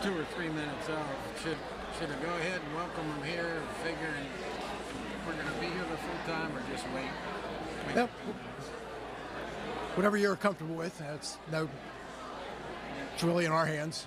2 or 3 minutes off. Should I go ahead and welcome them here, figuring we're going to be here the full time, or just wait? Yep. Whatever you're comfortable with. It's really in our hands.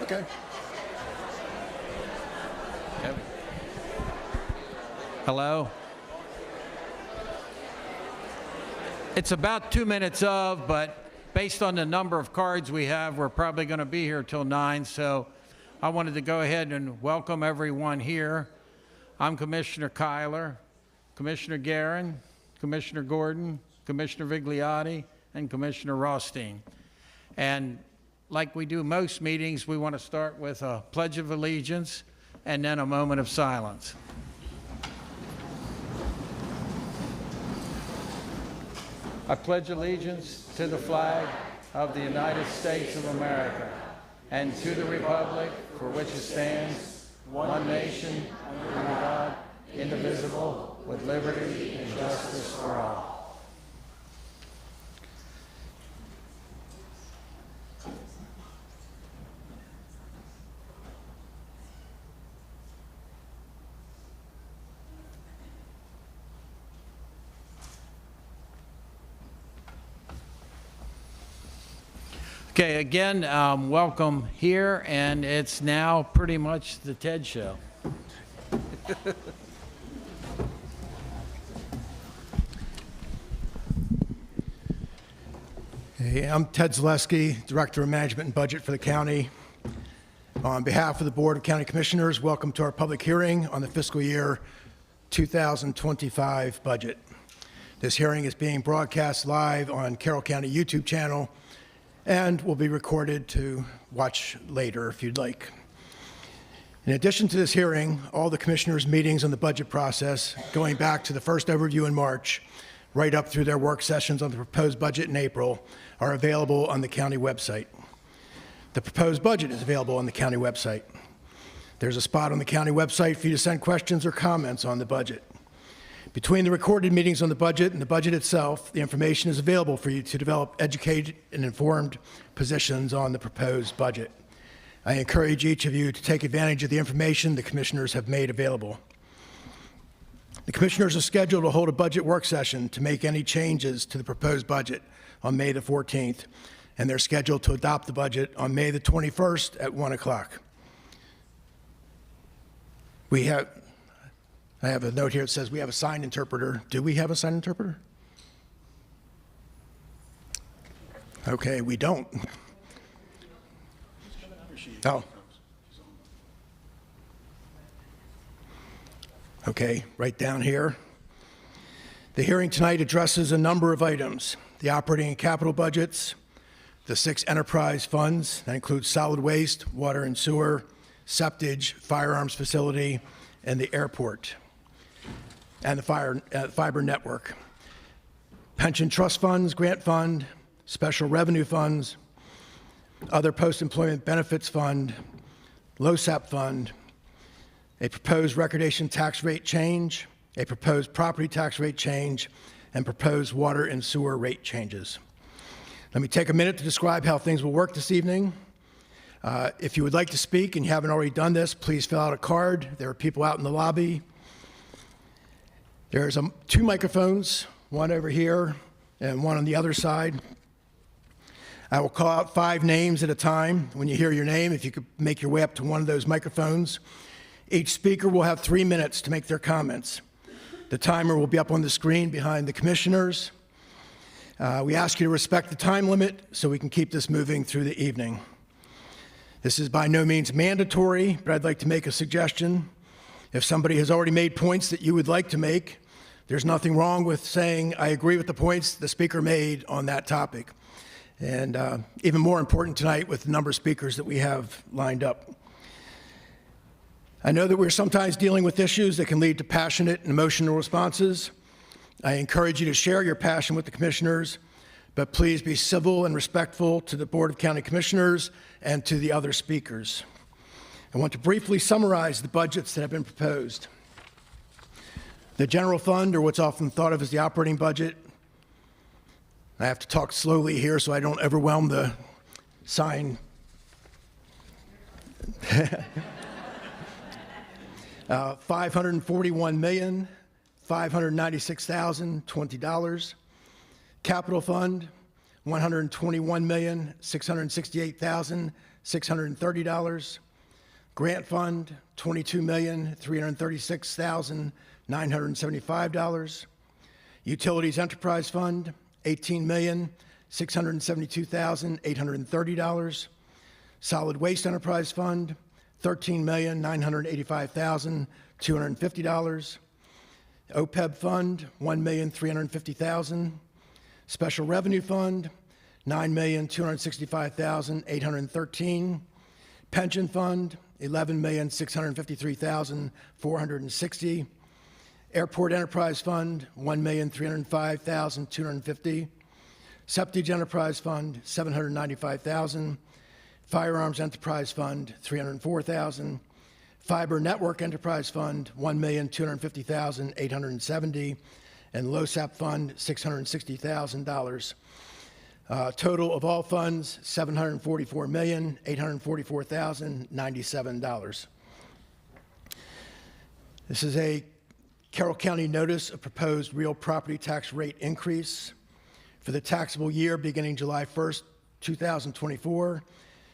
Okay. Hello? It's about 2 minutes of, but based on the number of cards we have, we're probably going to be here till 9, so I wanted to go ahead and welcome everyone here. I'm Commissioner Kyler, Commissioner Guerin, Commissioner Gordon, Commissioner Vigliotti, and Commissioner Rothstein. And like we do most meetings, we want to start with a Pledge of Allegiance and then a moment of silence. I pledge allegiance to the flag of the United States of America and to the republic for which it stands, one nation, under God, indivisible, with liberty and justice for all. Okay, again, welcome here, and it's now pretty much the TED Show. Hey, I'm Ted Zaleski, Director of Management and Budget for the county. On behalf of the Board of County Commissioners, welcome to our public hearing on the fiscal year 2025 budget. This hearing is being broadcast live on Carroll County YouTube channel and will be recorded to watch later if you'd like. In addition to this hearing, all the commissioners' meetings on the budget process, going back to the first overview in March, right up through their work sessions on the proposed budget in April, are available on the county website. The proposed budget is available on the county website. There's a spot on the county website for you to send questions or comments on the budget. Between the recorded meetings on the budget and the budget itself, the information is available for you to develop educated and informed positions on the proposed budget. I encourage each of you to take advantage of the information the commissioners have made available. The commissioners are scheduled to hold a budget work session to make any changes to the proposed budget on May the 14th, and they're scheduled to adopt the budget on May the 21st at 1 o'clock. I have a note here that says we have a sign interpreter. Do we have a sign interpreter? Okay, we don't. Oh. Okay, right down here. The hearing tonight addresses a number of items: the operating and capital budgets, the 6 enterprise funds, that includes solid waste, water and sewer, septage, firearms facility, and the airport, and the fiber network, pension trust funds, grant fund, special revenue funds, other post-employment benefits fund, LoSAP fund, a proposed recordation tax rate change, a proposed property tax rate change, and proposed water and sewer rate changes. Let me take a minute to describe how things will work this evening. If you would like to speak and you haven't already done this, please fill out a card. There are people out in the lobby. There's 2 microphones, one over here and one on the other side. I will call out 5 names at a time. When you hear your name, if you could make your way up to one of those microphones. Each speaker will have 3 minutes to make their comments. The timer will be up on the screen behind the commissioners. We ask you to respect the time limit so we can keep this moving through the evening. This is by no means mandatory, but I'd like to make a suggestion. If somebody has already made points that you would like to make, there's nothing wrong with saying, I agree with the points the speaker made on that topic. And even more important tonight with the number of speakers that we have lined up. I know that we're sometimes dealing with issues that can lead to passionate and emotional responses. I encourage you to share your passion with the commissioners, but please be civil and respectful to the Board of County Commissioners and to the other speakers. I want to briefly summarize the budgets that have been proposed. The general fund, or what's often thought of as the operating budget. I have to talk slowly here so I don't overwhelm the sign. $541,596,020. Capital fund, $121,668,630. Grant fund, $22,336,975. Utilities enterprise fund, $18,672,830. Solid waste enterprise fund, $13,985,250. OPEB fund, $1,350,000. Special revenue fund, $9,265,813. Pension fund, $11,653,460. Airport enterprise fund, $1,305,250. Septage enterprise fund, $795,000. Firearms enterprise fund, $304,000. Fiber network enterprise fund, $1,250,870. And LoSAP fund, $660,000. Total of all funds, $744,844,097. This is a Carroll County notice of proposed real property tax rate increase for the taxable year beginning July 1st, 2024.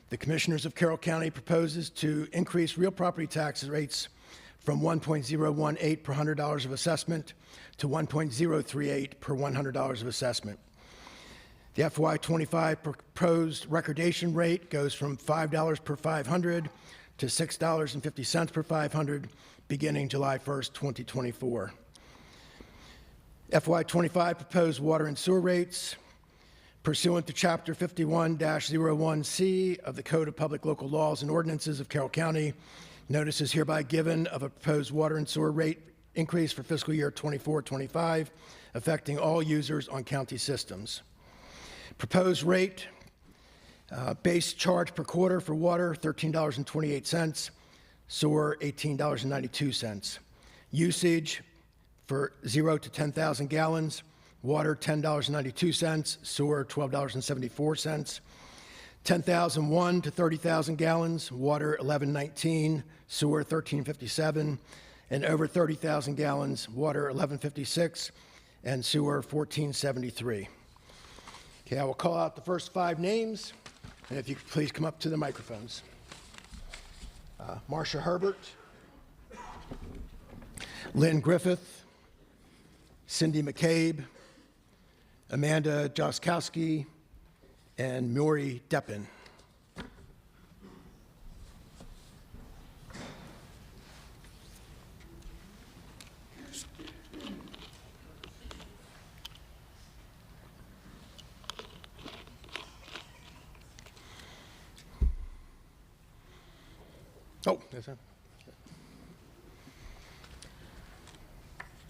The Commissioners of Carroll County proposes to increase real property tax rates from 1.018 per $100 of assessment to 1.038 per $100 of assessment. The FY25 proposed recordation rate goes from $5 per 500 to $6.50 per 500 beginning July 1st, 2024. FY25 proposed water and sewer rates pursuant to Chapter 51-01C of the Code of Public Local Laws and Ordinances of Carroll County. Notice is hereby given of a proposed water and sewer rate increase for fiscal year 24-25, affecting all users on county systems. Proposed rate, base charge per quarter for water, $13.28, sewer, $18.92. Usage for 0 to 10,000 gallons, water, $10.92, sewer, $12.74. 10,001 to 30,000 gallons, water, $11.19, sewer, $13.57, and over 30,000 gallons, water, $11.56, and sewer, $14.73. Okay, I will call out the first 5 names, and if you could please come up to the microphones. Marcia Herbert, Lynn Griffith, Cindy McCabe, Amanda Joskowski, and Maury Deppin. Oh, yes, sir.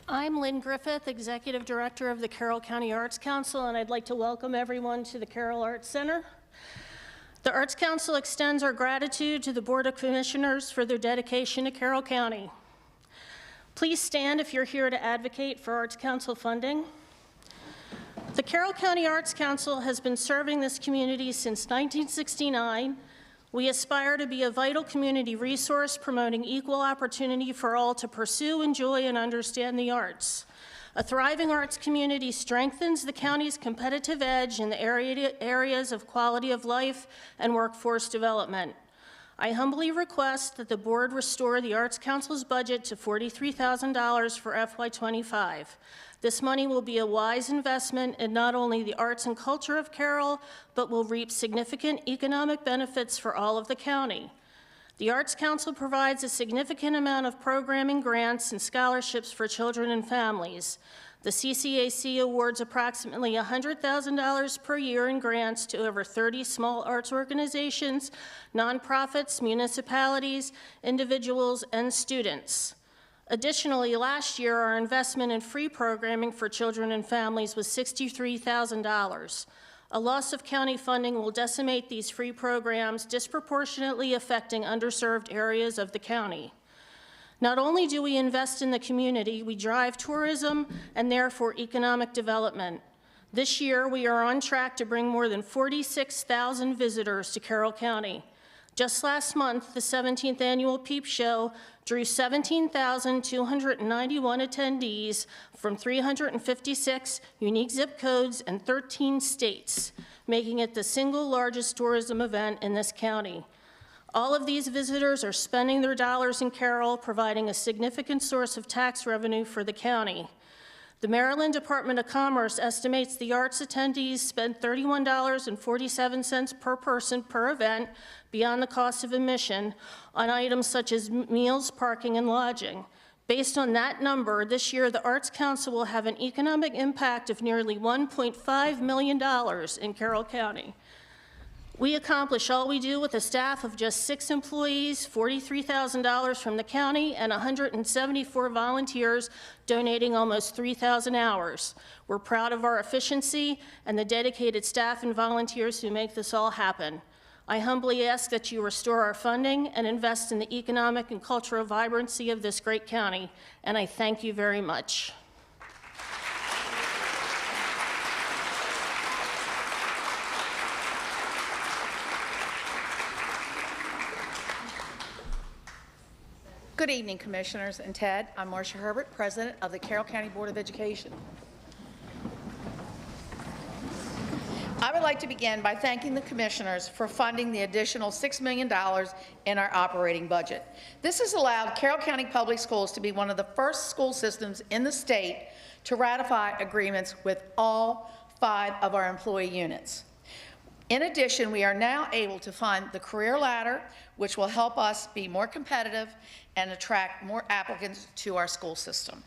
I'm Lynn Griffith, Executive Director of the Carroll County Arts Council, and I'd like to welcome everyone to the Carroll Arts Center. The Arts Council extends our gratitude to the Board of Commissioners for their dedication to Carroll County. Please stand if you're here to advocate for Arts Council funding. The Carroll County Arts Council has been serving this community since 1969. We aspire to be a vital community resource promoting equal opportunity for all to pursue, enjoy, and understand the arts. A thriving arts community strengthens the county's competitive edge in the areas of quality of life and workforce development. I humbly request that the board restore the Arts Council's budget to $43,000 for FY25. This money will be a wise investment in not only the arts and culture of Carroll, but will reap significant economic benefits for all of the county. The Arts Council provides a significant amount of programming grants and scholarships for children and families. The CCAC awards approximately $100,000 per year in grants to over 30 small arts organizations, nonprofits, municipalities, individuals, and students. Additionally, last year, our investment in free programming for children and families was $63,000. A loss of county funding will decimate these free programs, disproportionately affecting underserved areas of the county. Not only do we invest in the community, we drive tourism and therefore economic development. This year, we are on track to bring more than 46,000 visitors to Carroll County. Just last month, the 17th Annual Peep Show drew 17,291 attendees from 356 unique zip codes and 13 states, making it the single largest tourism event in this county. All of these visitors are spending their dollars in Carroll, providing a significant source of tax revenue for the county. The Maryland Department of Commerce estimates the arts attendees spend $31.47 per person per event, beyond the cost of admission, on items such as meals, parking, and lodging. Based on that number, this year the Arts Council will have an economic impact of nearly $1.5 million in Carroll County. We accomplish all we do with a staff of just 6 employees, $43,000 from the county, and 174 volunteers donating almost 3,000 hours. We're proud of our efficiency and the dedicated staff and volunteers who make this all happen. I humbly ask that you restore our funding and invest in the economic and cultural vibrancy of this great county, and I thank you very much. Good evening, Commissioners and Ted. I'm Marcia Herbert, President of the Carroll County Board of Education. I would like to begin by thanking the Commissioners for funding the additional $6 million in our operating budget. This has allowed Carroll County Public Schools to be one of the first school systems in the state to ratify agreements with all 5 of our employee units. In addition, we are now able to fund the Career Ladder, which will help us be more competitive and attract more applicants to our school system.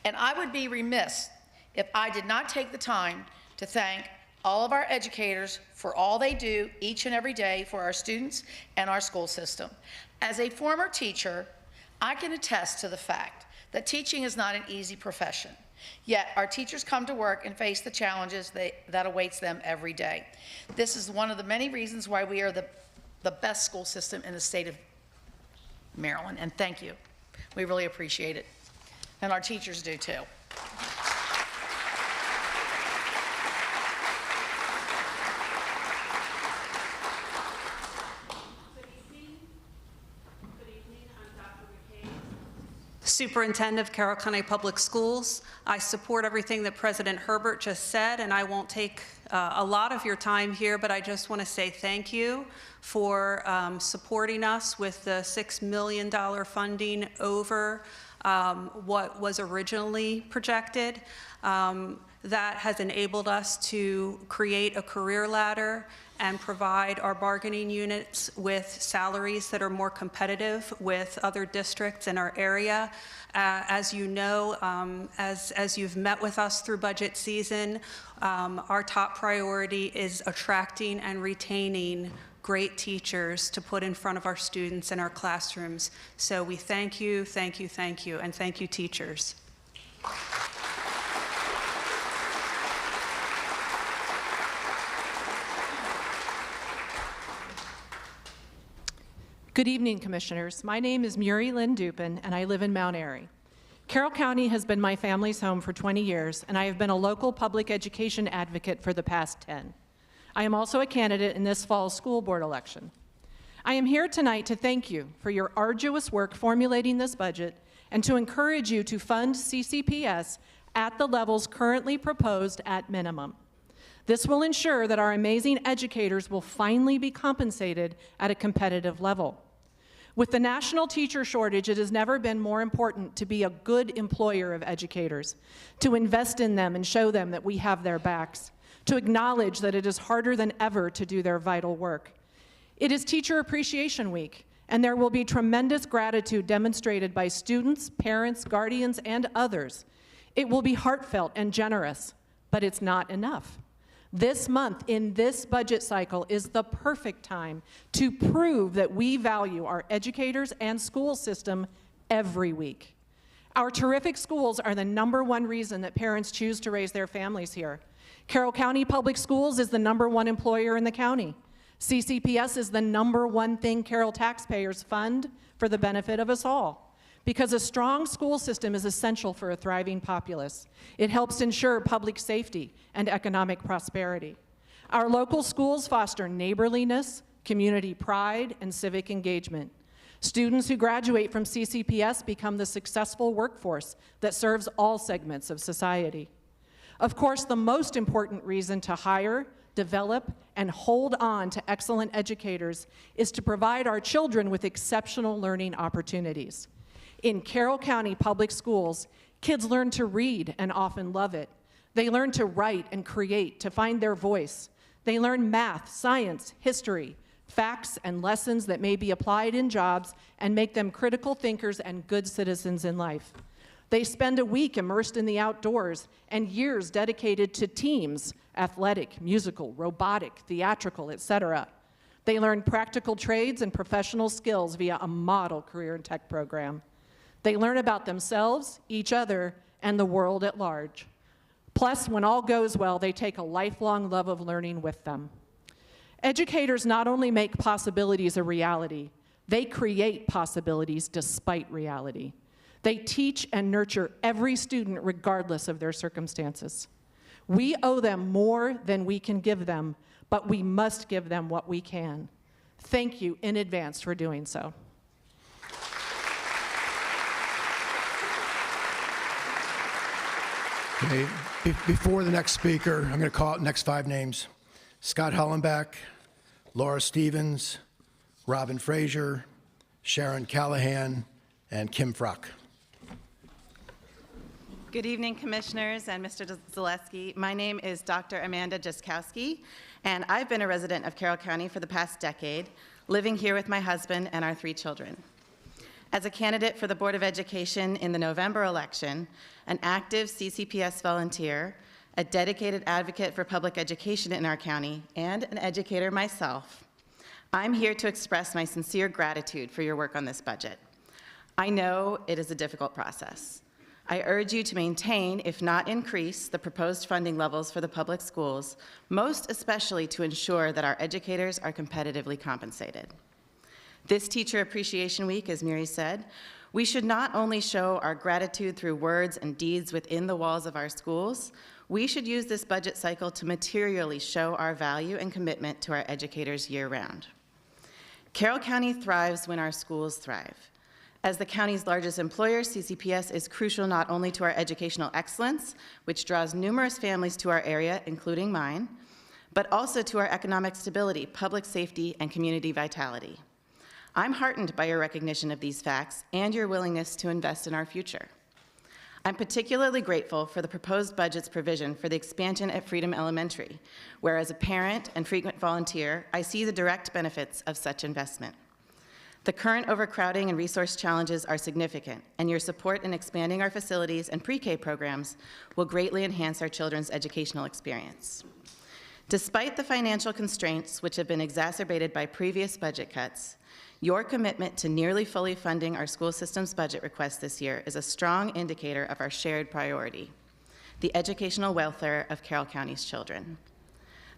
And I would be remiss if I did not take the time to thank all of our educators for all they do each and every day for our students and our school system. As a former teacher, I can attest to the fact that teaching is not an easy profession. Yet our teachers come to work and face the challenges that awaits them every day. This is one of the many reasons why we are the best school system in the state of Maryland, and thank you. We really appreciate it, and our teachers do too. Superintendent of Carroll County Public Schools. I support everything that President Herbert just said, and I won't take a lot of your time here, but I just want to say thank you for supporting us with the $6 million funding over what was originally projected. That has enabled us to create a career ladder and provide our bargaining units with salaries that are more competitive with other districts in our area. As you know, as you've met with us through budget season, our top priority is attracting and retaining great teachers to put in front of our students in our classrooms. So we thank you, thank you, thank you, and thank you, teachers. Good evening, Commissioners. My name is Murray Lynn Dupin, and I live in Mount Airy. Carroll County has been my family's home for 20 years, and I have been a local public education advocate for the past 10. I am also a candidate in this fall's school board election. I am here tonight to thank you for your arduous work formulating this budget and to encourage you to fund CCPS at the levels currently proposed at minimum. This will ensure that our amazing educators will finally be compensated at a competitive level. With the national teacher shortage, it has never been more important to be a good employer of educators, to invest in them and show them that we have their backs, to acknowledge that it is harder than ever to do their vital work. It is Teacher Appreciation Week, and there will be tremendous gratitude demonstrated by students, parents, guardians, and others. It will be heartfelt and generous, but it's not enough. This month, in this budget cycle, is the perfect time to prove that we value our educators and school system every week. Our terrific schools are the #1 reason that parents choose to raise their families here. Carroll County Public Schools is the #1 employer in the county. CCPS is the #1 thing Carroll taxpayers fund for the benefit of us all. Because a strong school system is essential for a thriving populace. It helps ensure public safety and economic prosperity. Our local schools foster neighborliness, community pride, and civic engagement. Students who graduate from CCPS become the successful workforce that serves all segments of society. Of course, the most important reason to hire, develop, and hold on to excellent educators is to provide our children with exceptional learning opportunities. In Carroll County Public Schools, kids learn to read and often love it. They learn to write and create, to find their voice. They learn math, science, history, facts, and lessons that may be applied in jobs and make them critical thinkers and good citizens in life. They spend a week immersed in the outdoors and years dedicated to teams, athletic, musical, robotic, theatrical, etc. They learn practical trades and professional skills via a model career and tech program. They learn about themselves, each other, and the world at large. Plus, when all goes well, they take a lifelong love of learning with them. Educators not only make possibilities a reality, they create possibilities despite reality. They teach and nurture every student regardless of their circumstances. We owe them more than we can give them, but we must give them what we can. Thank you in advance for doing so. Okay, before the next speaker, I'm going to call out the next 5 names. Scott Hollenbach, Laura Stevens, Robin Frazier, Sharon Callahan, and Kim Fruck. Good evening, Commissioners and Mr. Zaleski. My name is Dr. Amanda Jaskowski, and I've been a resident of Carroll County for the past decade, living here with my husband and our 3 children. As a candidate for the Board of Education in the November election, an active CCPS volunteer, a dedicated advocate for public education in our county, and an educator myself, I'm here to express my sincere gratitude for your work on this budget. I know it is a difficult process. I urge you to maintain, if not increase, the proposed funding levels for the public schools, most especially to ensure that our educators are competitively compensated. This Teacher Appreciation Week, as Miri said, we should not only show our gratitude through words and deeds within the walls of our schools, we should use this budget cycle to materially show our value and commitment to our educators year-round. Carroll County thrives when our schools thrive. As the county's largest employer, CCPS is crucial not only to our educational excellence, which draws numerous families to our area, including mine, but also to our economic stability, public safety, and community vitality. I'm heartened by your recognition of these facts and your willingness to invest in our future. I'm particularly grateful for the proposed budget's provision for the expansion at Freedom Elementary, where as a parent and frequent volunteer, I see the direct benefits of such investment. The current overcrowding and resource challenges are significant, and your support in expanding our facilities and pre-K programs will greatly enhance our children's educational experience. Despite the financial constraints which have been exacerbated by previous budget cuts, your commitment to nearly fully funding our school system's budget request this year is a strong indicator of our shared priority, the educational welfare of Carroll County's children.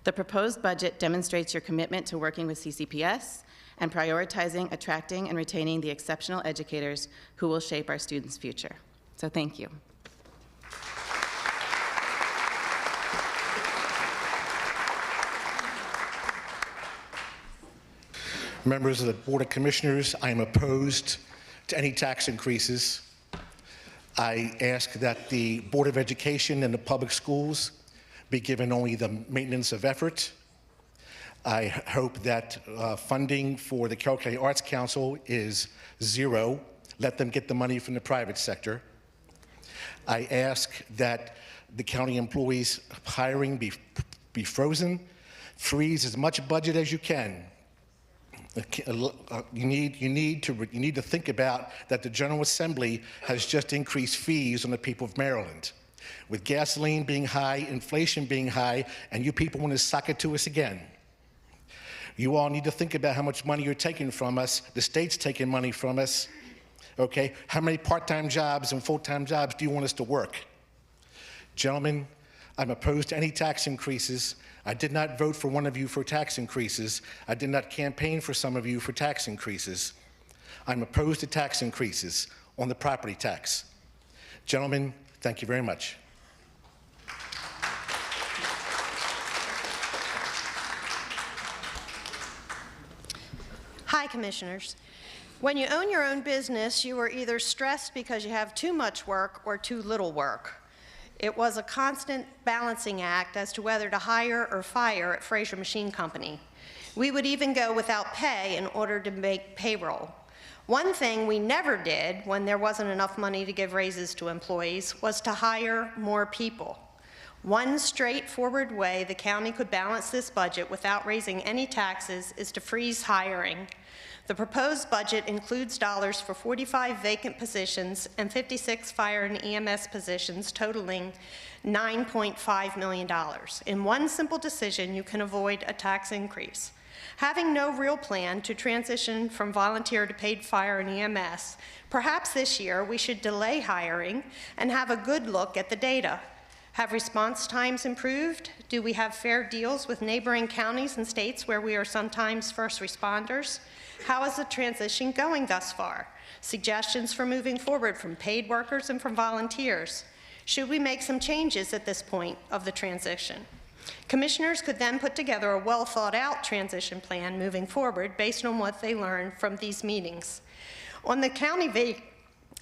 The proposed budget demonstrates your commitment to working with CCPS and prioritizing, attracting, and retaining the exceptional educators who will shape our students' future. So thank you. Members of the Board of Commissioners, I am opposed to any tax increases. I ask that the Board of Education and the public schools be given only the maintenance of effort. I hope that funding for the Carroll County Arts Council is zero. Let them get the money from the private sector. I ask that the county employees' hiring be frozen. Freeze as much budget as you can. You need to think about that the General Assembly has just increased fees on the people of Maryland. With gasoline being high, inflation being high, and you people want to sock it to us again. You all need to think about how much money you're taking from us. The state's taking money from us. Okay? How many part-time jobs and full-time jobs do you want us to work? Gentlemen, I'm opposed to any tax increases. I did not vote for one of you for tax increases. I did not campaign for some of you for tax increases. I'm opposed to tax increases on the property tax. Gentlemen, thank you very much. Hi, Commissioners. When you own your own business, you are either stressed because you have too much work or too little work. It was a constant balancing act as to whether to hire or fire at Fraser Machine Company. We would even go without pay in order to make payroll. One thing we never did when there wasn't enough money to give raises to employees was to hire more people. One straightforward way the county could balance this budget without raising any taxes is to freeze hiring. The proposed budget includes dollars for 45 vacant positions and 56 fire and EMS positions, totaling $9.5 million. In one simple decision, you can avoid a tax increase. Having no real plan to transition from volunteer to paid fire and EMS, perhaps this year we should delay hiring and have a good look at the data. Have response times improved? Do we have fair deals with neighboring counties and states where we are sometimes first responders? How is the transition going thus far? Suggestions for moving forward from paid workers and from volunteers. Should we make some changes at this point of the transition? Commissioners could then put together a well-thought-out transition plan moving forward based on what they learned from these meetings. On the county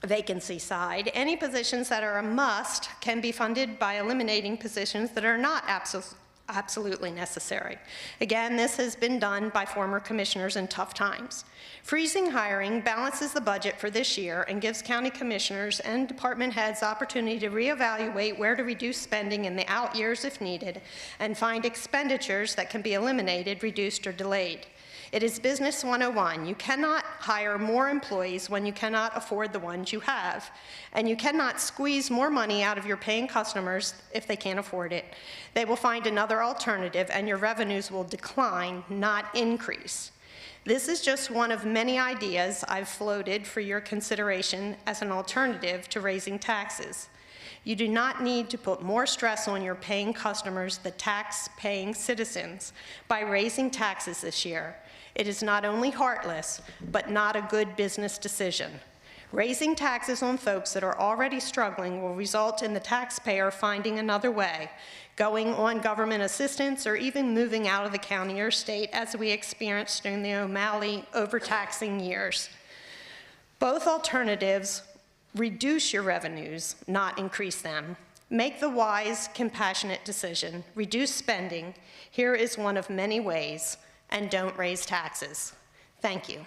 vacancy side, any positions that are a must can be funded by eliminating positions that are not absolutely necessary. Again, this has been done by former commissioners in tough times. Freezing hiring balances the budget for this year and gives county commissioners and department heads opportunity to reevaluate where to reduce spending in the out years if needed and find expenditures that can be eliminated, reduced, or delayed. It is Business 101. You cannot hire more employees when you cannot afford the ones you have. And you cannot squeeze more money out of your paying customers if they can't afford it. They will find another alternative and your revenues will decline, not increase. This is just one of many ideas I've floated for your consideration as an alternative to raising taxes. You do not need to put more stress on your paying customers, the tax-paying citizens, by raising taxes this year. It is not only heartless, but not a good business decision. Raising taxes on folks that are already struggling will result in the taxpayer finding another way, going on government assistance, or even moving out of the county or state, as we experienced during the O'Malley overtaxing years. Both alternatives reduce your revenues, not increase them. Make the wise, compassionate decision. Reduce spending. Here is one of many ways. And don't raise taxes. Thank you.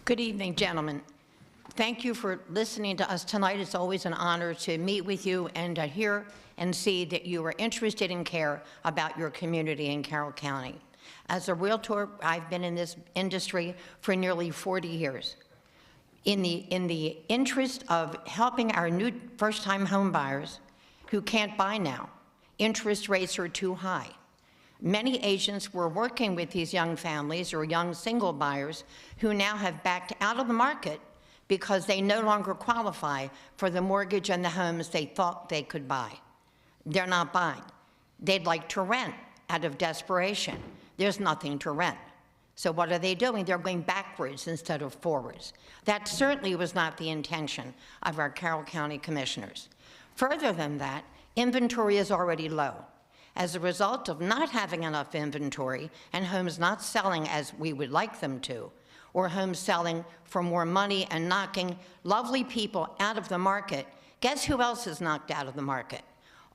Good evening, gentlemen. Thank you for listening to us tonight. It's always an honor to meet with you and to hear and see that you are interested and care about your community in Carroll County. As a realtor, I've been in this industry for nearly 40 years. In the interest of helping our new first-time home buyers who can't buy now, interest rates are too high. Many agents were working with these young families or young single buyers who now have backed out of the market because they no longer qualify for the mortgage on the homes they thought they could buy. They're not buying. They'd like to rent out of desperation. There's nothing to rent. So what are they doing? They're going backwards instead of forwards. That certainly was not the intention of our Carroll County commissioners. Further than that, inventory is already low. As a result of not having enough inventory and homes not selling as we would like them to, or home selling for more money and knocking lovely people out of the market, guess who else is knocked out of the market?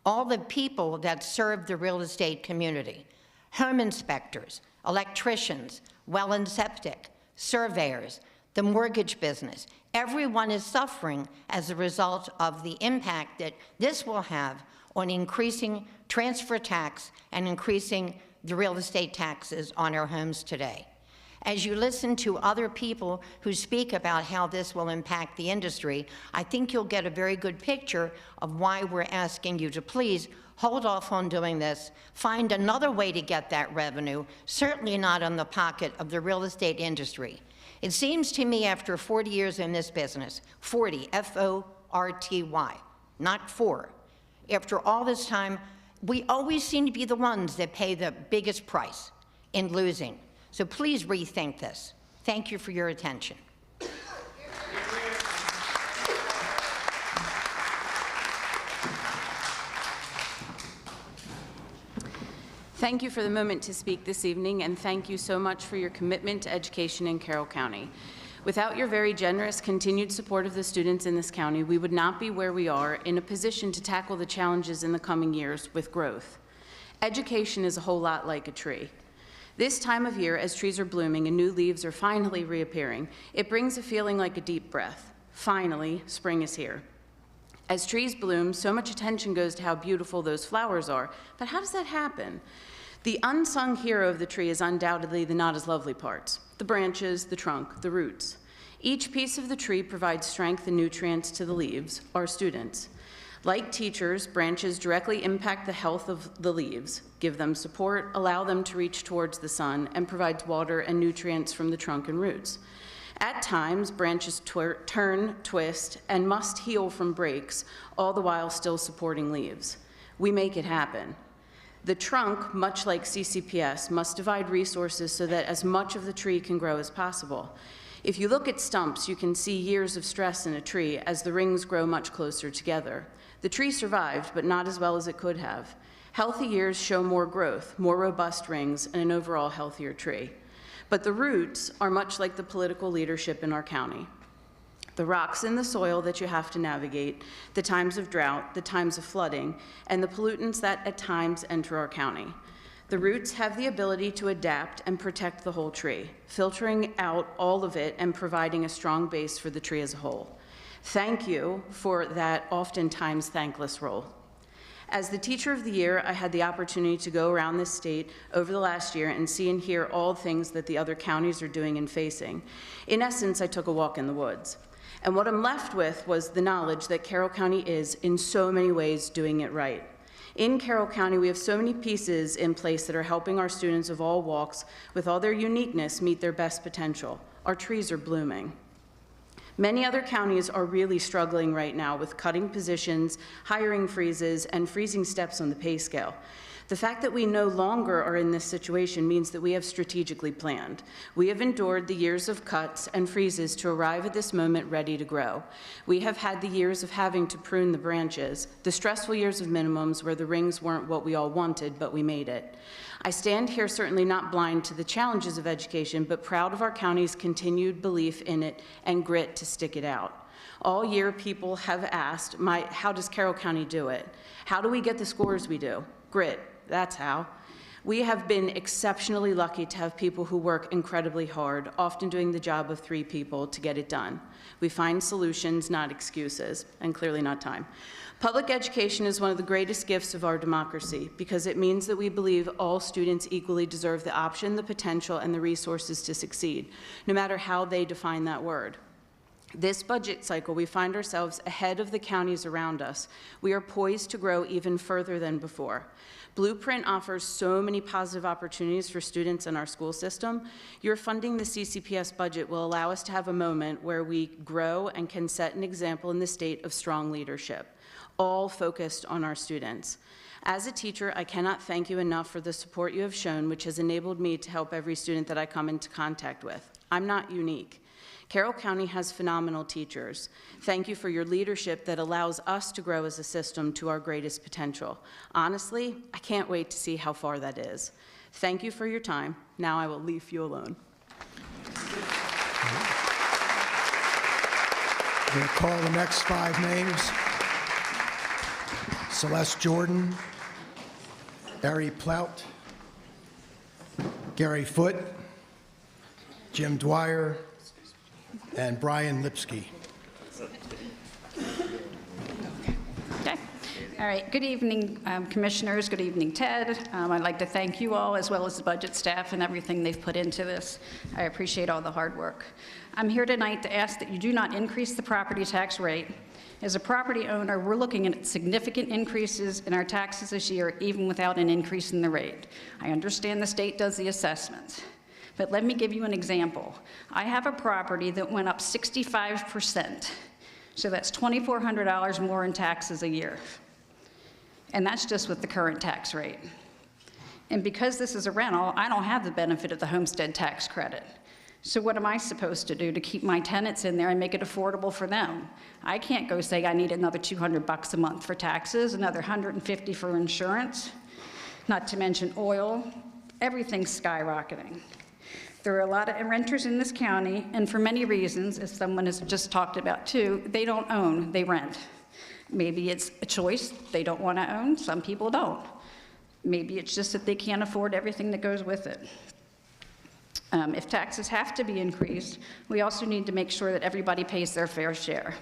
All the people that serve the real estate community. Home inspectors, electricians, well and septic, surveyors, the mortgage business. Everyone is suffering as a result of the impact that this will have on increasing transfer tax and increasing the real estate taxes on our homes today. As you listen to other people who speak about how this will impact the industry, I think you'll get a very good picture of why we're asking you to please hold off on doing this, find another way to get that revenue, certainly not on the pocket of the real estate industry. It seems to me after 40 years in this business, 40, F-O-R-T-Y, not 4, after all this time, we always seem to be the ones that pay the biggest price in losing. So please rethink this. Thank you for your attention. Thank you for the moment to speak this evening, and thank you so much for your commitment to education in Carroll County. Without your very generous continued support of the students in this county, we would not be where we are in a position to tackle the challenges in the coming years with growth. Education is a whole lot like a tree. This time of year, as trees are blooming and new leaves are finally reappearing, it brings a feeling like a deep breath. Finally, spring is here. As trees bloom, so much attention goes to how beautiful those flowers are, but how does that happen? The unsung hero of the tree is undoubtedly the not as lovely parts, the branches, the trunk, the roots. Each piece of the tree provides strength and nutrients to the leaves, our students. Like teachers, branches directly impact the health of the leaves, give them support, allow them to reach towards the sun, and provides water and nutrients from the trunk and roots. At times, branches turn, twist, and must heal from breaks, all the while still supporting leaves. We make it happen. The trunk, much like CCPS, must divide resources so that as much of the tree can grow as possible. If you look at stumps, you can see years of stress in a tree as the rings grow much closer together. The tree survived, but not as well as it could have. Healthy years show more growth, more robust rings, and an overall healthier tree. But the roots are much like the political leadership in our county. The rocks in the soil that you have to navigate, the times of drought, the times of flooding, and the pollutants that at times enter our county. The roots have the ability to adapt and protect the whole tree, filtering out all of it and providing a strong base for the tree as a whole. Thank you for that oftentimes thankless role. As the Teacher of the Year, I had the opportunity to go around this state over the last year and see and hear all things that the other counties are doing and facing. In essence, I took a walk in the woods. And what I'm left with was the knowledge that Carroll County is, in so many ways, doing it right. In Carroll County, we have so many pieces in place that are helping our students of all walks, with all their uniqueness, meet their best potential. Our trees are blooming. Many other counties are really struggling right now with cutting positions, hiring freezes, and freezing steps on the pay scale. The fact that we no longer are in this situation means that we have strategically planned. We have endured the years of cuts and freezes to arrive at this moment ready to grow. We have had the years of having to prune the branches, the stressful years of minimums where the rings weren't what we all wanted, but we made it. I stand here certainly not blind to the challenges of education, but proud of our county's continued belief in it and grit to stick it out. All year, people have asked, how does Carroll County do it? How do we get the scores we do? Grit. That's how. We have been exceptionally lucky to have people who work incredibly hard, often doing the job of 3 people to get it done. We find solutions, not excuses, and clearly not time. Public education is one of the greatest gifts of our democracy because it means that we believe all students equally deserve the option, the potential, and the resources to succeed, no matter how they define that word. This budget cycle, we find ourselves ahead of the counties around us. We are poised to grow even further than before. Blueprint offers so many positive opportunities for students in our school system. Your funding the CCPS budget will allow us to have a moment where we grow and can set an example in the state of strong leadership, all focused on our students. As a teacher, I cannot thank you enough for the support you have shown, which has enabled me to help every student that I come into contact with. I'm not unique. Carroll County has phenomenal teachers. Thank you for your leadership that allows us to grow as a system to our greatest potential. Honestly, I can't wait to see how far that is. Thank you for your time. Now I will leave you alone. I'm going to call the next 5 names. Celeste Jordan, Ari Plout, Gary Foote, Jim Dwyer, and Brian Lipsky. Okay. All right. Good evening, commissioners. Good evening, Ted. I'd like to thank you all, as well as the budget staff and everything they've put into this. I appreciate all the hard work. I'm here tonight to ask that you do not increase the property tax rate. As a property owner, we're looking at significant increases in our taxes this year, even without an increase in the rate. I understand the state does the assessments, but let me give you an example. I have a property that went up 65%, so that's $2,400 more in taxes a year. And that's just with the current tax rate. And because this is a rental, I don't have the benefit of the homestead tax credit. So what am I supposed to do to keep my tenants in there and make it affordable for them? I can't go say I need another $200 a month for taxes, another $150 for insurance, not to mention oil. Everything's skyrocketing. There are a lot of renters in this county, and for many reasons, as someone has just talked about too, they don't own, they rent. Maybe it's a choice, they don't want to own, some people don't. Maybe it's just that they can't afford everything that goes with it. If taxes have to be increased, we also need to make sure that everybody pays their fair share.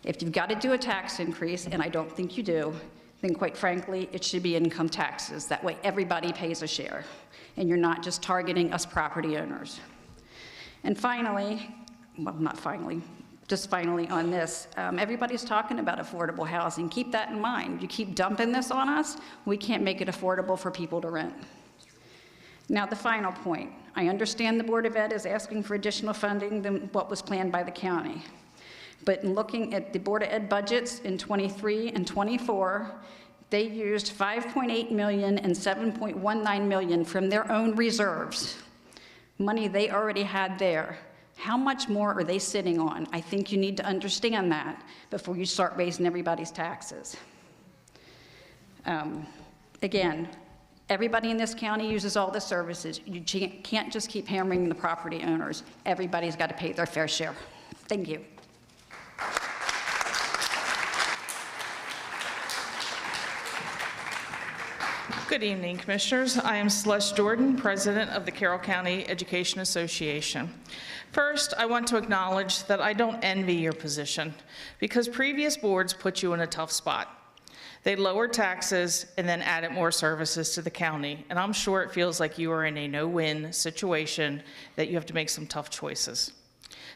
If you've got to do a tax increase, and I don't think you do, then quite frankly, it should be income taxes. That way everybody pays a share, and you're not just targeting us property owners. And finally, well, not finally, just finally on this, everybody's talking about affordable housing. Keep that in mind. You keep dumping this on us, we can't make it affordable for people to rent. Now, the final point. I understand the Board of Ed is asking for additional funding than what was planned by the county. But in looking at the Board of Ed budgets in '23 and '24, they used $5.8 million and $7.19 million from their own reserves, money they already had there. How much more are they sitting on? I think you need to understand that before you start raising everybody's taxes. Again, everybody in this county uses all the services. You can't just keep hammering the property owners. Everybody's got to pay their fair share. Thank you. Good evening, Commissioners. I am Celeste Jordan, President of the Carroll County Education Association. First, I want to acknowledge that I don't envy your position because previous boards put you in a tough spot. They lowered taxes and then added more services to the county, and I'm sure it feels like you are in a no-win situation, that you have to make some tough choices.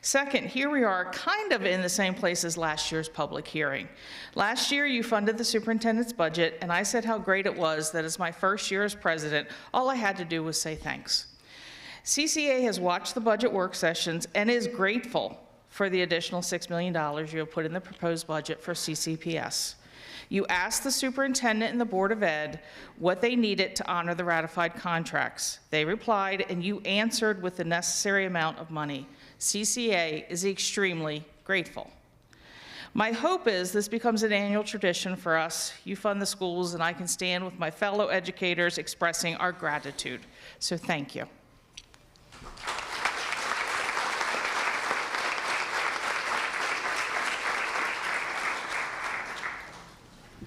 Second, here we are kind of in the same place as last year's public hearing. Last year, you funded the superintendent's budget, and I said how great it was that as my first year as president, all I had to do was say thanks. CCA has watched the budget work sessions and is grateful for the additional $6 million you have put in the proposed budget for CCPS. You asked the superintendent and the Board of Ed what they needed to honor the ratified contracts. They replied, and you answered with the necessary amount of money. CCA is extremely grateful. My hope is this becomes an annual tradition for us. You fund the schools, and I can stand with my fellow educators expressing our gratitude. So thank you.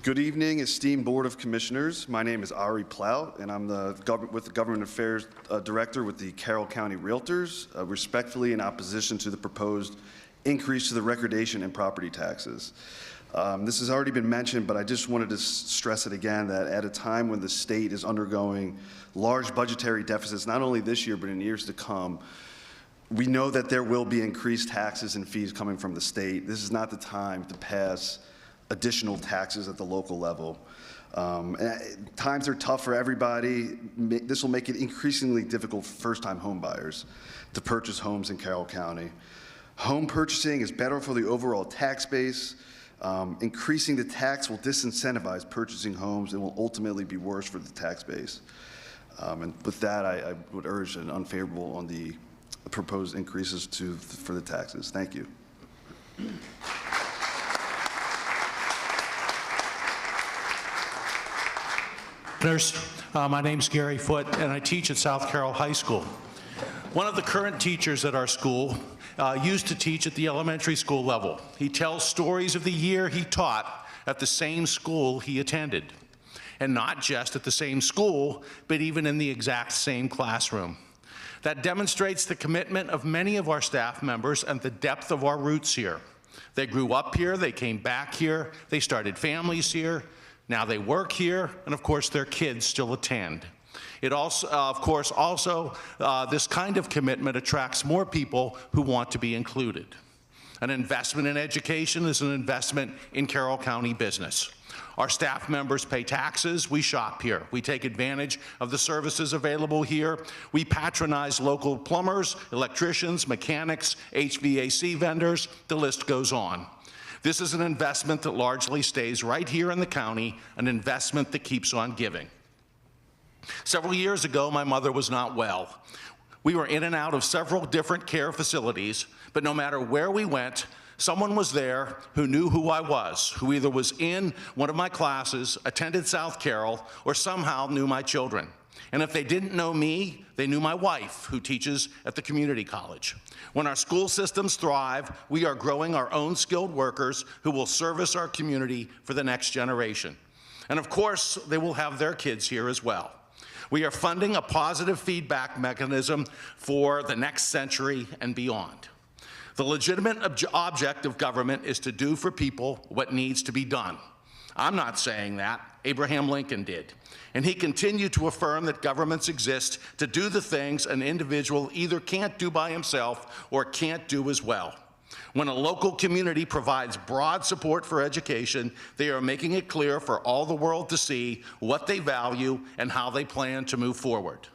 Good evening, esteemed Board of Commissioners. My name is Ari Plout, and I'm with the Government Affairs Director with the Carroll County Realtors, respectfully in opposition to the proposed increase to the recordation and property taxes. This has already been mentioned, but I just wanted to stress it again that at a time when the state is undergoing large budgetary deficits, not only this year, but in years to come, we know that there will be increased taxes and fees coming from the state. This is not the time to pass additional taxes at the local level. Times are tough for everybody. This will make it increasingly difficult for first-time home buyers to purchase homes in Carroll County. Home purchasing is better for the overall tax base. Increasing the tax will disincentivize purchasing homes and will ultimately be worse for the tax base. And with that, I would urge an unfavorable on the proposed increases for the taxes. Thank you. My name's Gary Foote, and I teach at South Carroll High School. One of the current teachers at our school used to teach at the elementary school level. He tells stories of the year he taught at the same school he attended. And not just at the same school, but even in the exact same classroom. That demonstrates the commitment of many of our staff members and the depth of our roots here. They grew up here, they came back here, they started families here, now they work here, and of course their kids still attend. It also, this kind of commitment attracts more people who want to be included. An investment in education is an investment in Carroll County business. Our staff members pay taxes, we shop here. We take advantage of the services available here. We patronize local plumbers, electricians, mechanics, HVAC vendors, the list goes on. This is an investment that largely stays right here in the county, an investment that keeps on giving. Several years ago, my mother was not well. We were in and out of several different care facilities, but no matter where we went, someone was there who knew who I was, who either was in one of my classes, attended South Carroll, or somehow knew my children. And if they didn't know me, they knew my wife, who teaches at the community college. When our school systems thrive, we are growing our own skilled workers who will service our community for the next generation. And of course, they will have their kids here as well. We are funding a positive feedback mechanism for the next century and beyond. The legitimate object of government is to do for people what needs to be done. I'm not saying that. Abraham Lincoln did. And he continued to affirm that governments exist to do the things an individual either can't do by himself or can't do as well. When a local community provides broad support for education, they are making it clear for all the world to see what they value and how they plan to move forward.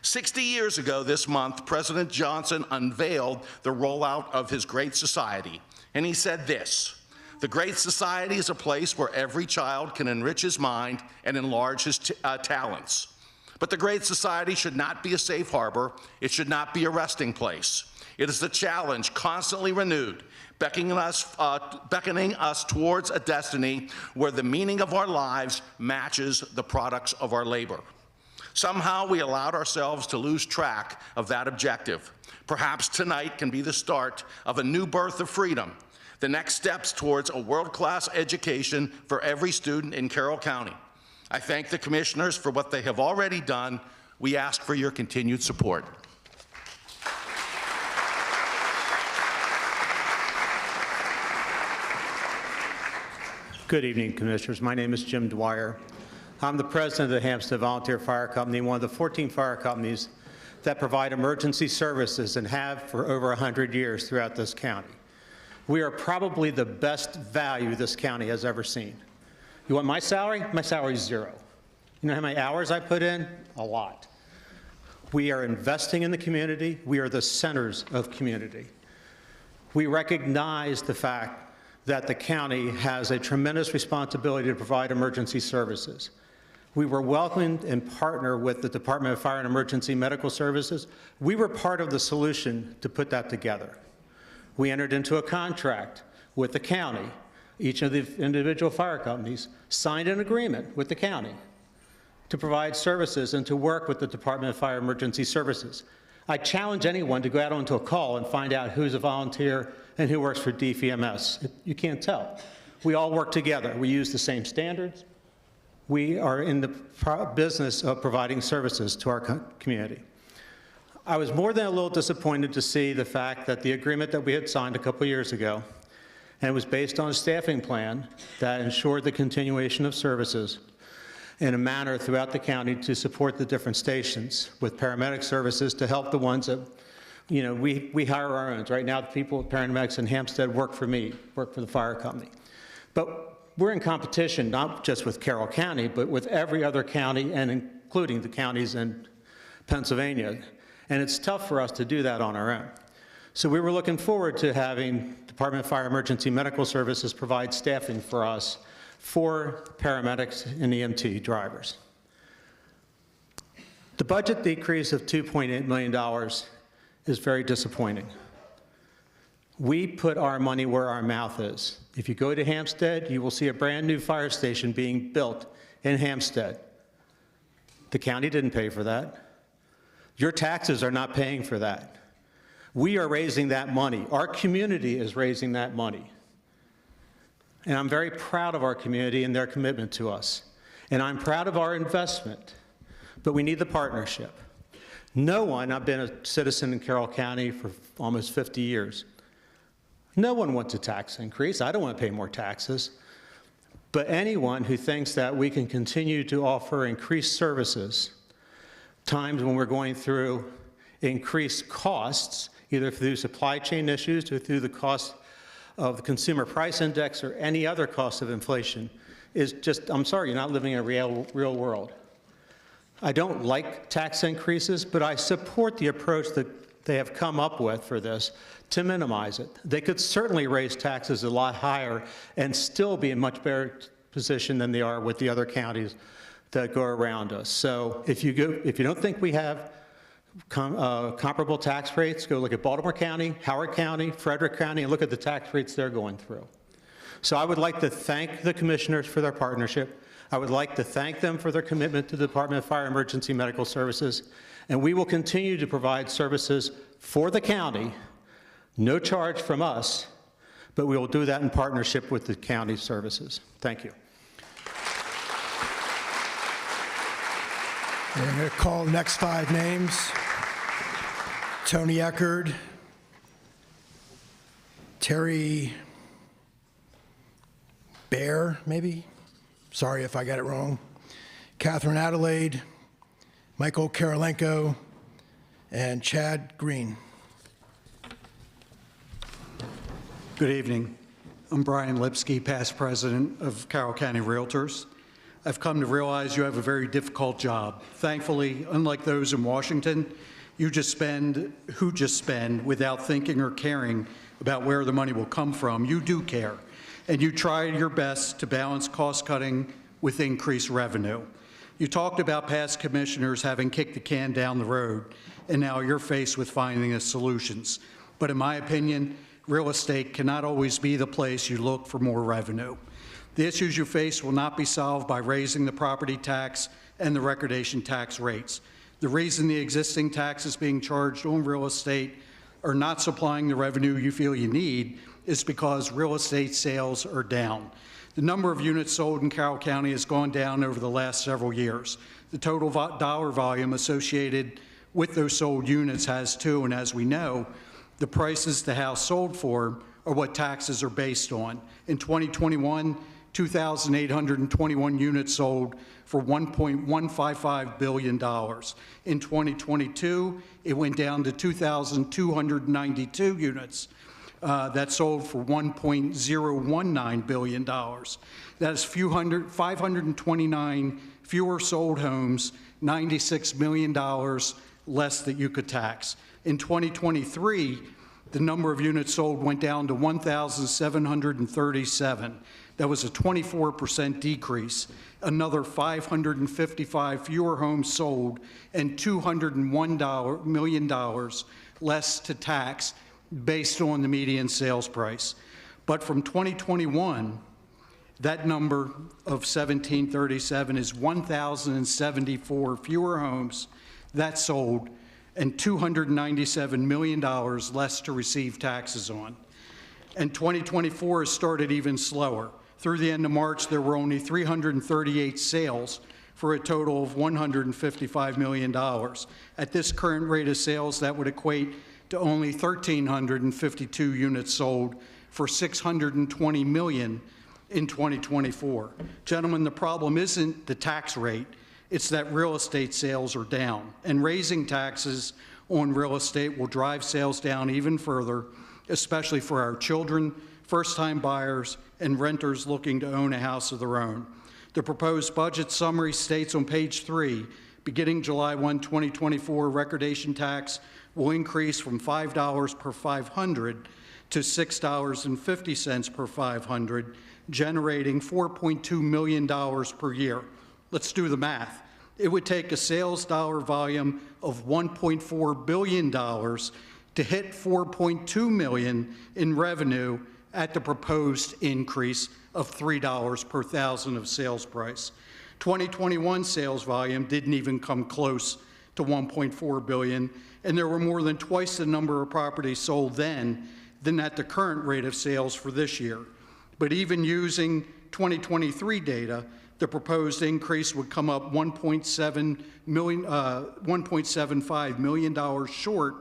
60 years ago this month, President Johnson unveiled the rollout of his Great Society, and he said this: "The Great Society is a place where every child can enrich his mind and enlarge his talents. But the Great Society should not be a safe harbor. It should not be a resting place. It is a challenge constantly renewed, beckoning us towards a destiny where the meaning of our lives matches the products of our labor." Somehow we allowed ourselves to lose track of that objective. Perhaps tonight can be the start of a new birth of freedom, the next steps towards a world-class education for every student in Carroll County. I thank the commissioners for what they have already done. We ask for your continued support. Good evening, Commissioners. My name is Jim Dwyer. I'm the president of the Hampstead Volunteer Fire Company, one of the 14 fire companies that provide emergency services and have for over 100 years throughout this county. We are probably the best value this county has ever seen. You want my salary? My salary is zero. You know how many hours I put in? A lot. We are investing in the community. We are the centers of community. We recognize the fact that the county has a tremendous responsibility to provide emergency services. We were welcomed and partnered with the Department of Fire and Emergency Medical Services. We were part of the solution to put that together. We entered into a contract with the county. Each of the individual fire companies signed an agreement with the county to provide services and to work with the Department of Fire and Emergency Services. I challenge anyone to go out onto a call and find out who's a volunteer and who works for DFMS. You can't tell. We all work together. We use the same standards. We are in the business of providing services to our community. I was more than a little disappointed to see the fact that the agreement that we had signed a couple years ago, and it was based on a staffing plan that ensured the continuation of services in a manner throughout the county to support the different stations with paramedic services to help the ones that, you know, we hire our own. Right now, the people, paramedics in Hampstead work for me, work for the fire company. But we're in competition, not just with Carroll County, but with every other county and including the counties in Pennsylvania. And it's tough for us to do that on our own. So we were looking forward to having Department of Fire Emergency Medical Services provide staffing for us for paramedics and EMT drivers. The budget decrease of $2.8 million is very disappointing. We put our money where our mouth is. If you go to Hampstead, you will see a brand new fire station being built in Hampstead. The county didn't pay for that. Your taxes are not paying for that. We are raising that money. Our community is raising that money. And I'm very proud of our community and their commitment to us. And I'm proud of our investment, but we need the partnership. No one, I've been a citizen in Carroll County for almost 50 years. No one wants a tax increase. I don't want to pay more taxes. But anyone who thinks that we can continue to offer increased services, times when we're going through increased costs, either through supply chain issues or through the cost of the consumer price index or any other cost of inflation, is just, I'm sorry, you're not living in a real world. I don't like tax increases, but I support the approach that they have come up with for this to minimize it. They could certainly raise taxes a lot higher and still be in much better position than they are with the other counties that go around us. So if you don't think we have comparable tax rates, go look at Baltimore County, Howard County, Frederick County, and look at the tax rates they're going through. So I would like to thank the commissioners for their partnership. I would like to thank them for their commitment to the Department of Fire Emergency Medical Services, and we will continue to provide services for the county, no charge from us, but we will do that in partnership with the county services. Thank you. I'm going to call the next 5 names. Tony Eckerd, Terry Bear, maybe? Sorry if I got it wrong. Catherine Adelaide, Michael Karolenko, and Chad Green. Good evening. I'm Brian Lipsky, past president of Carroll County Realtors. I've come to realize you have a very difficult job. Thankfully, unlike those in Washington, you just spend without thinking or caring about where the money will come from. You do care, and you try your best to balance cost cutting with increased revenue. You talked about past commissioners having kicked the can down the road, and now you're faced with finding the solutions. But in my opinion, real estate cannot always be the place you look for more revenue. The issues you face will not be solved by raising the property tax and the recordation tax rates. The reason the existing taxes being charged on real estate are not supplying the revenue you feel you need is because real estate sales are down. The number of units sold in Carroll County has gone down over the last several years. The total dollar volume associated with those sold units has too, and as we know, the prices the house sold for are what taxes are based on. In 2021, 2,821 units sold for $1.155 billion. In 2022, it went down to 2,292 units that sold for $1.019 billion. That's 529 fewer sold homes, $96 million less that you could tax. In 2023, the number of units sold went down to 1,737. That was a 24% decrease. Another 555 fewer homes sold and $201 million less to tax based on the median sales price. But from 2021, that number of 1,737 is 1,074 fewer homes that sold and $297 million less to receive taxes on. And 2024 has started even slower. Through the end of March, there were only 338 sales for a total of $155 million. At this current rate of sales, that would equate to only 1,352 units sold for $620 million in 2024. Gentlemen, the problem isn't the tax rate, it's that real estate sales are down. And raising taxes on real estate will drive sales down even further, especially for our children, first-time buyers, and renters looking to own a house of their own. The proposed budget summary states on page 3, beginning July 1, 2024, recordation tax will increase from $5 per 500 to $6.50 per 500, generating $4.2 million per year. Let's do the math. It would take a sales dollar volume of $1.4 billion to hit $4.2 million in revenue at the proposed increase of $3 per thousand of sales price. 2021 sales volume didn't even come close to $1.4 billion, and there were more than twice the number of properties sold then than at the current rate of sales for this year. But even using 2023 data, the proposed increase would come up $1.75 million short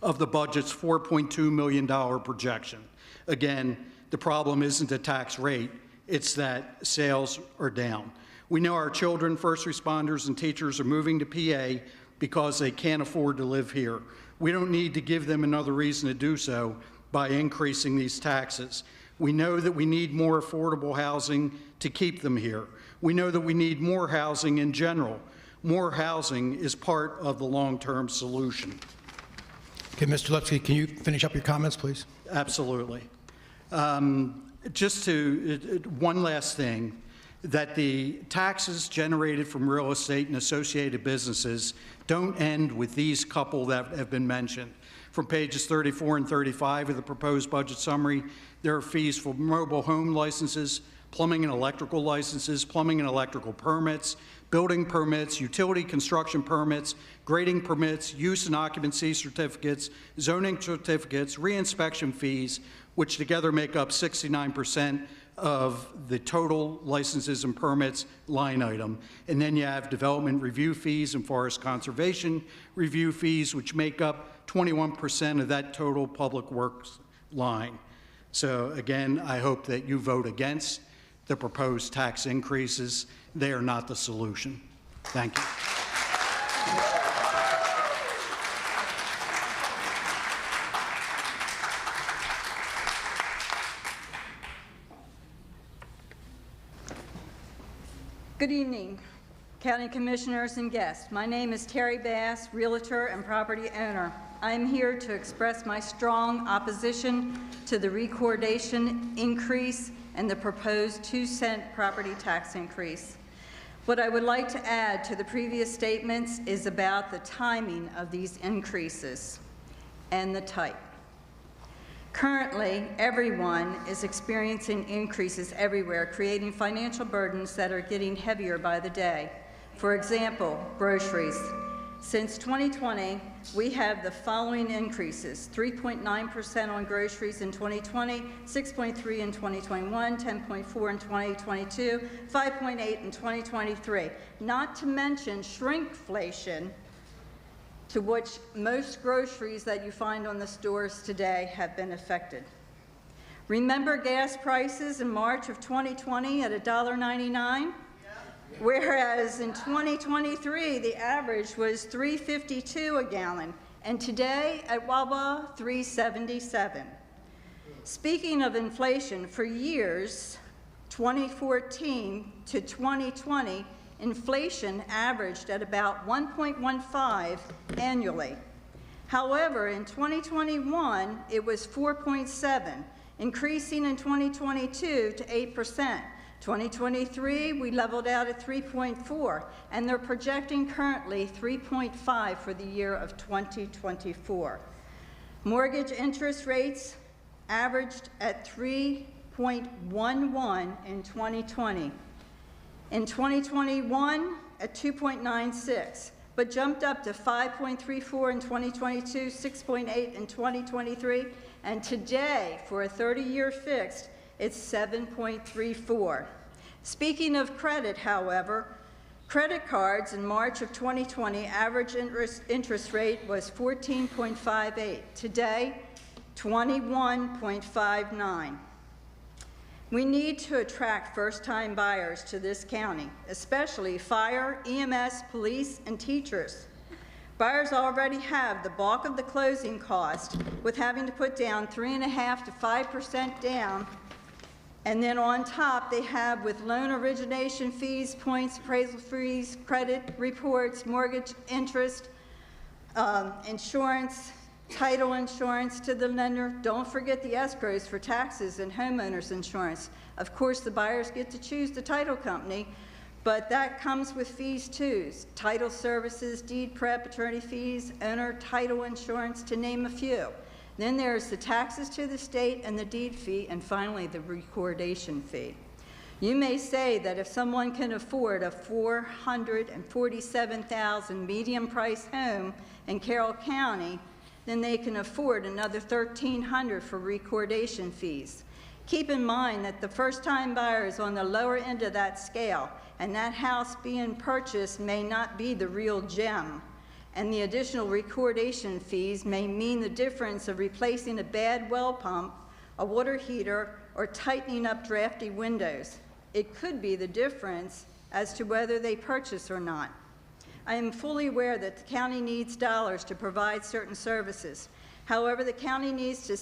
of the budget's $4.2 million projection. Again, the problem isn't the tax rate, it's that sales are down. We know our children, first responders, and teachers are moving to PA because they can't afford to live here. We don't need to give them another reason to do so by increasing these taxes. We know that we need more affordable housing to keep them here. We know that we need more housing in general. More housing is part of the long-term solution. Okay, Mr. Lepsky, can you finish up your comments, please? Absolutely. Just to, one last thing, that the taxes generated from real estate and associated businesses don't end with these couple that have been mentioned. From pages 34 and 35 of the proposed budget summary, there are fees for mobile home licenses, plumbing and electrical licenses, plumbing and electrical permits, building permits, utility construction permits, grading permits, use and occupancy certificates, zoning certificates, re-inspection fees, which together make up 69% of the total licenses and permits line item. And then you have development review fees and forest conservation review fees, which make up 21% of that total public works line. So again, I hope that you vote against the proposed tax increases. They are not the solution. Thank you. Good evening, County Commissioners and guests. My name is Terry Bass, Realtor and property owner. I am here to express my strong opposition to the recordation increase and the proposed 2-cent property tax increase. What I would like to add to the previous statements is about the timing of these increases and the type. Currently, everyone is experiencing increases everywhere, creating financial burdens that are getting heavier by the day. For example, groceries. Since 2020, we have the following increases: 3.9% on groceries in 2020, 6.3% in 2021, 10.4% in 2022, 5.8% in 2023. Not to mention shrinkflation, to which most groceries that you find on the stores today have been affected. Remember gas prices in March of 2020 at $1.99? Whereas in 2023, the average was $3.52 a gallon, and today at Wawa, $3.77. Speaking of inflation, for years, 2014 to 2020, inflation averaged at about 1.15 annually. However, in 2021, it was 4.7, increasing in 2022 to 8%. 2023, we leveled out at 3.4, and they're projecting currently 3.5 for the year of 2024. Mortgage interest rates averaged at 3.11 in 2020. In 2021, at 2.96, but jumped up to 5.34 in 2022, 6.8 in 2023, and today, for a 30-year fixed, it's 7.34. Speaking of credit, however, credit cards in March of 2020, average interest rate was 14.58. Today, 21.59. We need to attract first-time buyers to this county, especially fire, EMS, police, and teachers. Buyers already have the bulk of the closing cost, with having to put down 3.5% to 5% down, and then on top they have with loan origination fees, points, appraisal fees, credit reports, mortgage interest, insurance, title insurance to the lender. Don't forget the escrows for taxes and homeowners insurance. Of course, the buyers get to choose the title company, but that comes with fees too. Title services, deed prep, attorney fees, owner title insurance, to name a few. Then there's the taxes to the state and the deed fee, and finally the recordation fee. You may say that if someone can afford a $447,000 medium-priced home in Carroll County, then they can afford another $1,300 for recordation fees. Keep in mind that the first-time buyer is on the lower end of that scale, and that house being purchased may not be the real gem. And the additional recordation fees may mean the difference of replacing a bad well pump, a water heater, or tightening up drafty windows. It could be the difference as to whether they purchase or not. I am fully aware that the county needs dollars to provide certain services. However, the county needs to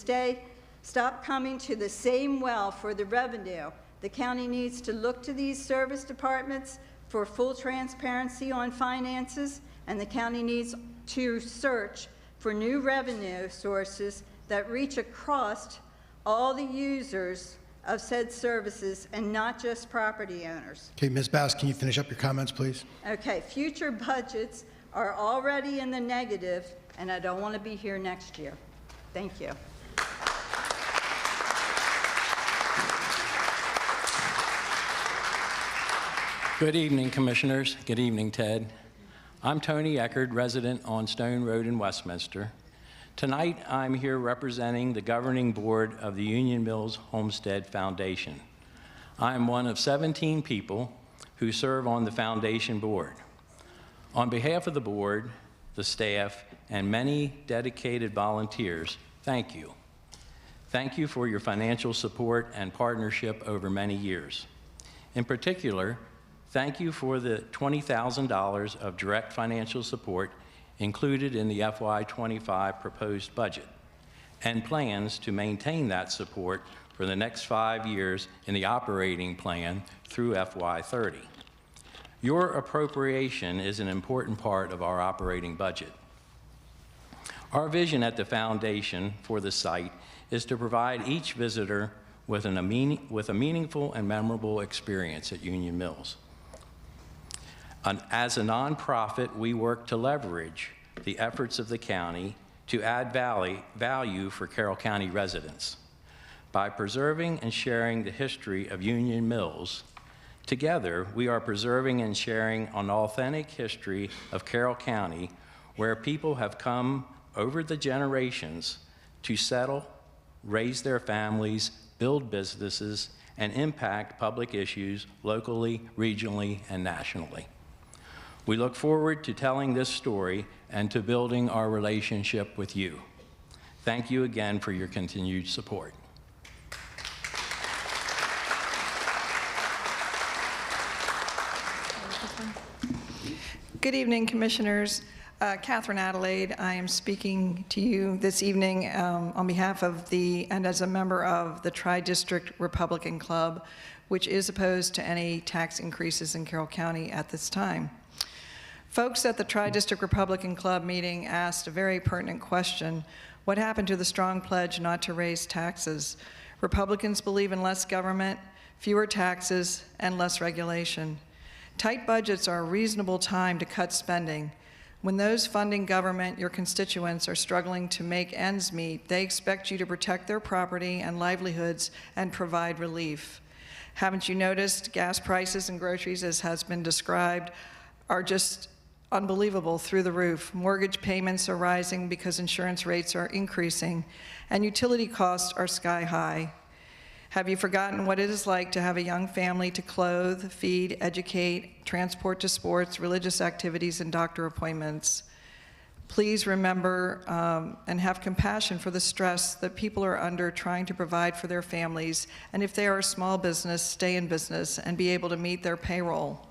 stop coming to the same well for the revenue. The county needs to look to these service departments for full transparency on finances, and the county needs to search for new revenue sources that reach across all the users of said services and not just property owners. Okay, Ms. Bass, can you finish up your comments, please? Okay, future budgets are already in the negative, and I don't want to be here next year. Thank you. Good evening, Commissioners. Good evening, Ted. I'm Tony Eckerd, resident on Stone Road in Westminster. Tonight, I'm here representing the governing board of the Union Mills Homestead Foundation. I am one of 17 people who serve on the foundation board. On behalf of the board, the staff, and many dedicated volunteers, thank you. Thank you for your financial support and partnership over many years. In particular, thank you for the $20,000 of direct financial support included in the FY25 proposed budget, and plans to maintain that support for the next 5 years in the operating plan through FY30. Your appropriation is an important part of our operating budget. Our vision at the foundation for the site is to provide each visitor with a meaningful and memorable experience at Union Mills. As a nonprofit, we work to leverage the efforts of the county to add value for Carroll County residents. By preserving and sharing the history of Union Mills, together we are preserving and sharing an authentic history of Carroll County where people have come over the generations to settle, raise their families, build businesses, and impact public issues locally, regionally, and nationally. We look forward to telling this story and to building our relationship with you. Thank you again for your continued support. Good evening, Commissioners. Catherine Adelaide, I am speaking to you this evening on behalf of and as a member of the Tri-District Republican Club, which is opposed to any tax increases in Carroll County at this time. Folks at the Tri-District Republican Club meeting asked a very pertinent question: what happened to the strong pledge not to raise taxes? Republicans believe in less government, fewer taxes, and less regulation. Tight budgets are a reasonable time to cut spending. When those funding government, your constituents, are struggling to make ends meet, they expect you to protect their property and livelihoods and provide relief. Haven't you noticed gas prices and groceries, as has been described, are just unbelievable, through the roof? Mortgage payments are rising because insurance rates are increasing, and utility costs are sky high. Have you forgotten what it is like to have a young family to clothe, feed, educate, transport to sports, religious activities, and doctor appointments? Please remember and have compassion for the stress that people are under trying to provide for their families, and if they are a small business, stay in business and be able to meet their payroll.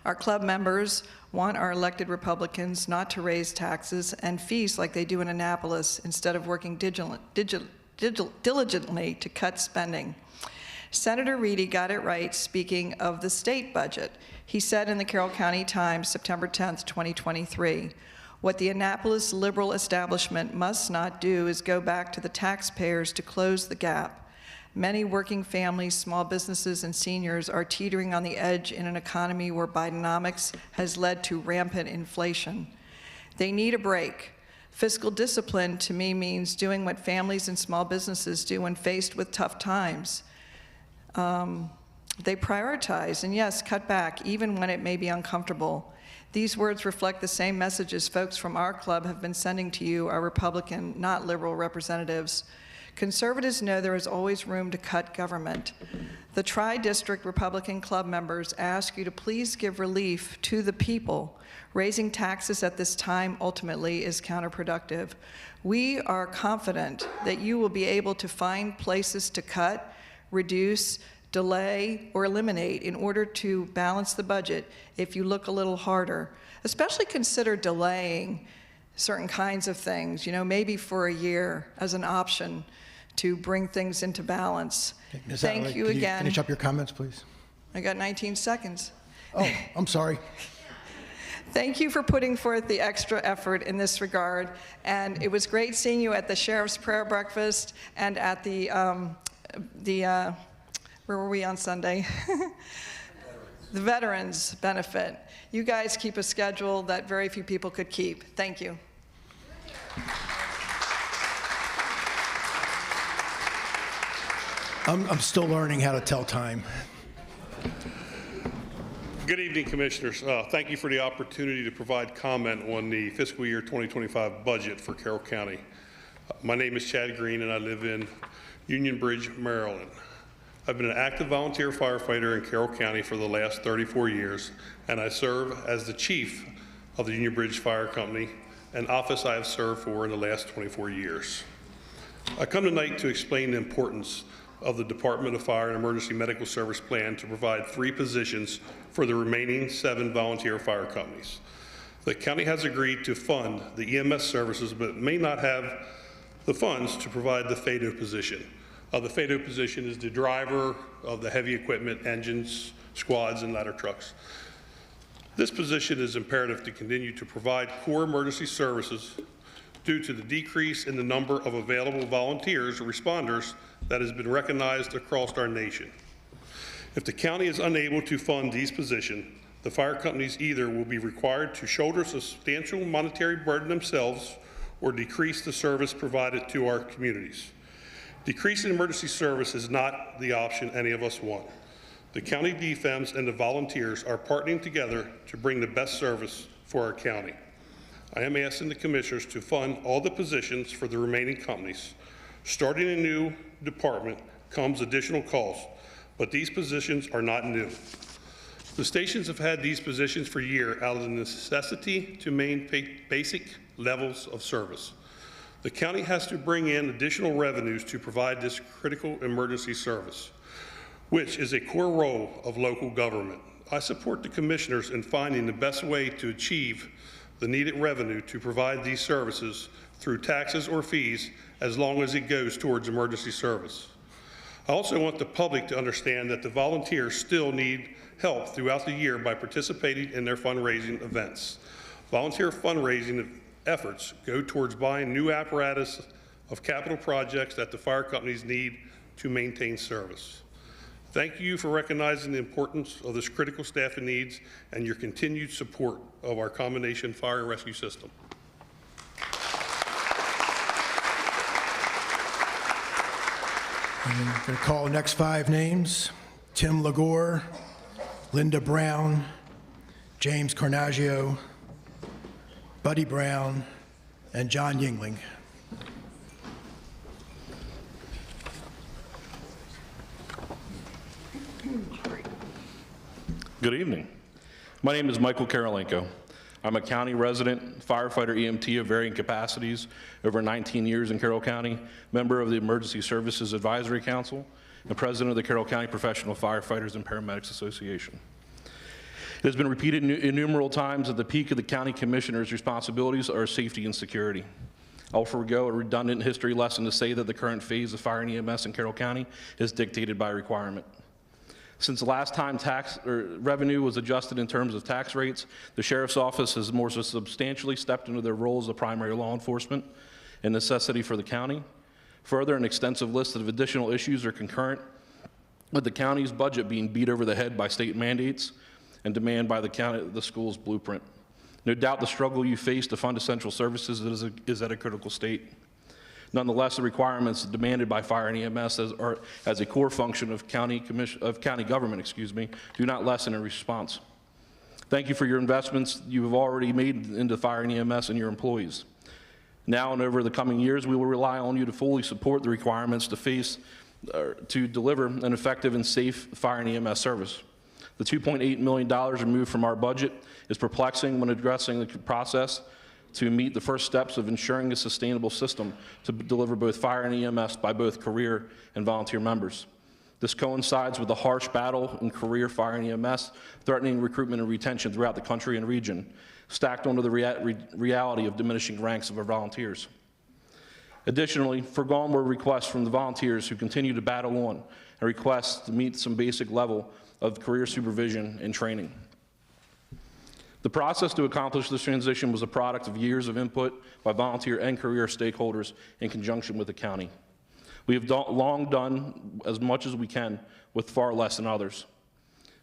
Our club members want our elected Republicans not to raise taxes and fees like they do in Annapolis, instead of working diligently to cut spending. Senator Reedy got it right speaking of the state budget. He said in the Carroll County Times, September 10th, 2023, "What the Annapolis liberal establishment must not do is go back to the taxpayers to close the gap. Many working families, small businesses, and seniors are teetering on the edge in an economy where Bidenomics has led to rampant inflation. They need a break. Fiscal discipline to me means doing what families and small businesses do when faced with tough times. They prioritize and, yes, cut back, even when it may be uncomfortable. These words reflect the same messages folks from our club have been sending to you, our Republican, not liberal representatives. Conservatives know there is always room to cut government. The Tri-District Republican Club members ask you to please give relief to the people. Raising taxes at this time ultimately is counterproductive. We are confident that you will be able to find places to cut, reduce, delay, or eliminate in order to balance the budget if you look a little harder. Especially consider delaying certain kinds of things, maybe for a year as an option to bring things into balance. Ms. Thank Adelaide, you can again. Finish up your comments, please. I got 19 seconds. Oh, I'm sorry. Thank you for putting forth the extra effort in this regard, and it was great seeing you at the Sheriff's Prayer Breakfast and at the where were we on Sunday? The Veterans Benefit. You guys keep a schedule that very few people could keep. Thank you. I'm still learning how to tell time. Good evening, Commissioners. Thank you for the opportunity to provide comment on the fiscal year 2025 budget for Carroll County. My name is Chad Green, and I live in Union Bridge, Maryland. I've been an active volunteer firefighter in Carroll County for the last 34 years, and I serve as the chief of the Union Bridge Fire Company, an office I have served for in the last 24 years. I come tonight to explain the importance of the Department of Fire and Emergency Medical Service plan to provide 3 positions for the remaining 7 volunteer fire companies. The county has agreed to fund the EMS services, but may not have the funds to provide the FADO position. The FADO position is the driver of the heavy equipment, engines, squads, and ladder trucks. This position is imperative to continue to provide core emergency services due to the decrease in the number of available volunteers or responders that has been recognized across our nation. If the county is unable to fund these positions, the fire companies either will be required to shoulder a substantial monetary burden themselves or decrease the service provided to our communities. Decreasing emergency service is not the option any of us want. The county DFEMs and the volunteers are partnering together to bring the best service for our county. I am asking the commissioners to fund all the positions for the remaining companies. Starting a new department comes additional costs, but these positions are not new. The stations have had these positions for years out of the necessity to maintain basic levels of service. The county has to bring in additional revenues to provide this critical emergency service, which is a core role of local government. I support the commissioners in finding the best way to achieve the needed revenue to provide these services through taxes or fees, as long as it goes towards emergency service. I also want the public to understand that the volunteers still need help throughout the year by participating in their fundraising events. Volunteer fundraising efforts go towards buying new apparatus of capital projects that the fire companies need to maintain service. Thank you for recognizing the importance of this critical staffing needs and your continued support of our combination fire and rescue system. I'm going to call the next 5 names: Tim Legore, Linda Brown, James Carnaggio, Buddy Brown, and John Yingling. Good evening. My name is Michael Karolenko. I'm a county resident, firefighter EMT of varying capacities over 19 years in Carroll County, member of the Emergency Services Advisory Council, and president of the Carroll County Professional Firefighters and Paramedics Association. It has been repeated innumerable times that the peak of the county commissioner's responsibilities are safety and security. I'll forego a redundant history lesson to say that the current phase of fire and EMS in Carroll County is dictated by requirement. Since the last time revenue was adjusted in terms of tax rates, the Sheriff's Office has more substantially stepped into their role as a primary law enforcement and necessity for the county. Further, an extensive list of additional issues are concurrent with the county's budget being beat over the head by state mandates and demand by the school's blueprint. No doubt the struggle you face to fund essential services is at a critical state. Nonetheless, the requirements demanded by fire and EMS as a core function of county government, do not lessen in response. Thank you for your investments you have already made into fire and EMS and your employees. Now and over the coming years, we will rely on you to fully support the requirements to deliver an effective and safe fire and EMS service. The $2.8 million removed from our budget is perplexing when addressing the process to meet the first steps of ensuring a sustainable system to deliver both fire and EMS by both career and volunteer members. This coincides with the harsh battle in career fire and EMS, threatening recruitment and retention throughout the country and region, stacked onto the reality of diminishing ranks of our volunteers. Additionally, forgone were requests from the volunteers who continue to battle on and requests to meet some basic level of career supervision and training. The process to accomplish this transition was a product of years of input by volunteer and career stakeholders in conjunction with the county. We have long done as much as we can with far less than others.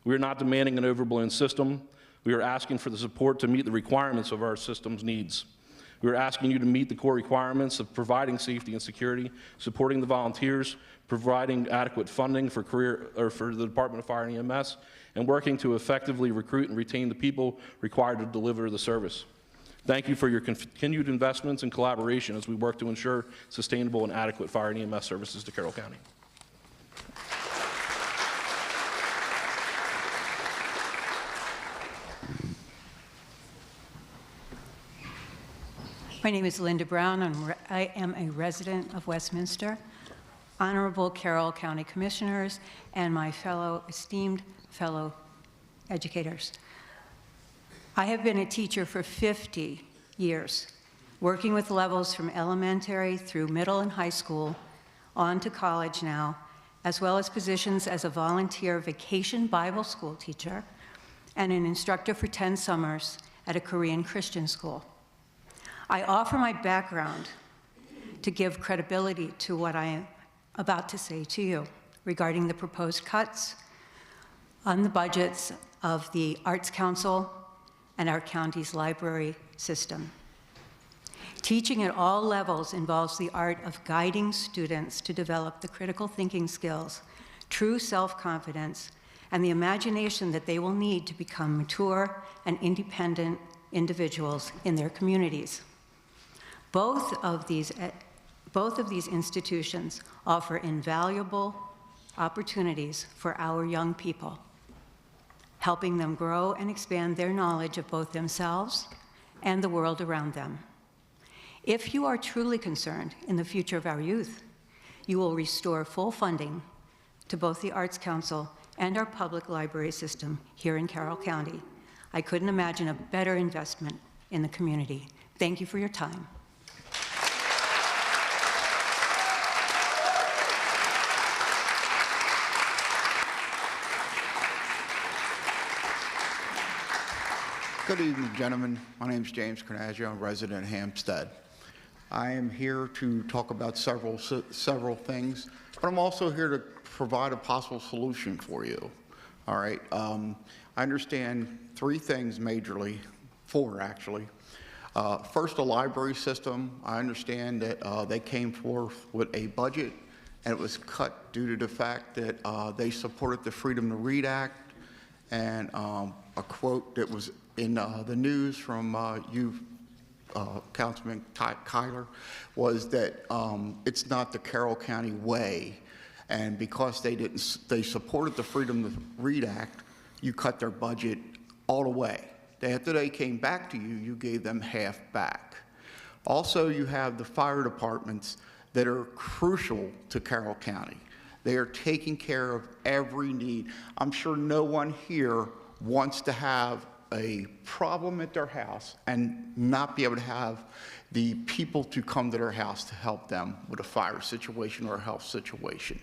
We are not demanding an overblown system. We are asking for the support to meet the requirements of our system's needs. We are asking you to meet the core requirements of providing safety and security, supporting the volunteers, providing adequate funding for the Department of Fire and EMS, and working to effectively recruit and retain the people required to deliver the service. Thank you for your continued investments and collaboration as we work to ensure sustainable and adequate fire and EMS services to Carroll County. My name is Linda Brown, and I am a resident of Westminster. Honorable Carroll County Commissioners and my esteemed fellow educators. I have been a teacher for 50 years, working with levels from elementary through middle and high school, on to college now, as well as positions as a volunteer vacation Bible school teacher and an instructor for 10 summers at a Korean Christian school. I offer my background to give credibility to what I am about to say to you regarding the proposed cuts on the budgets of the Arts Council and our county's library system. Teaching at all levels involves the art of guiding students to develop the critical thinking skills, true self-confidence, and the imagination that they will need to become mature and independent individuals in their communities. Both of these institutions offer invaluable opportunities for our young people, helping them grow and expand their knowledge of both themselves and the world around them. If you are truly concerned in the future of our youth, you will restore full funding to both the Arts Council and our public library system here in Carroll County. I couldn't imagine a better investment in the community. Thank you for your time. Good evening, gentlemen. My name is James Carnaggio. I'm a resident of Hampstead. I am here to talk about several things, but I'm also here to provide a possible solution for you. All right. I understand three things majorly, four actually. First, the library system. I understand that they came forth with a budget, and it was cut due to the fact that they supported the Freedom to Read Act, and a quote that was in the news from Councilman Kyler was that it's not the Carroll County way, and because they supported the Freedom to Read Act, you cut their budget all the way. After they came back to you, you gave them half back. Also, you have the fire departments that are crucial to Carroll County. They are taking care of every need. I'm sure no one here wants to have a problem at their house and not be able to have the people to come to their house to help them with a fire situation or a health situation.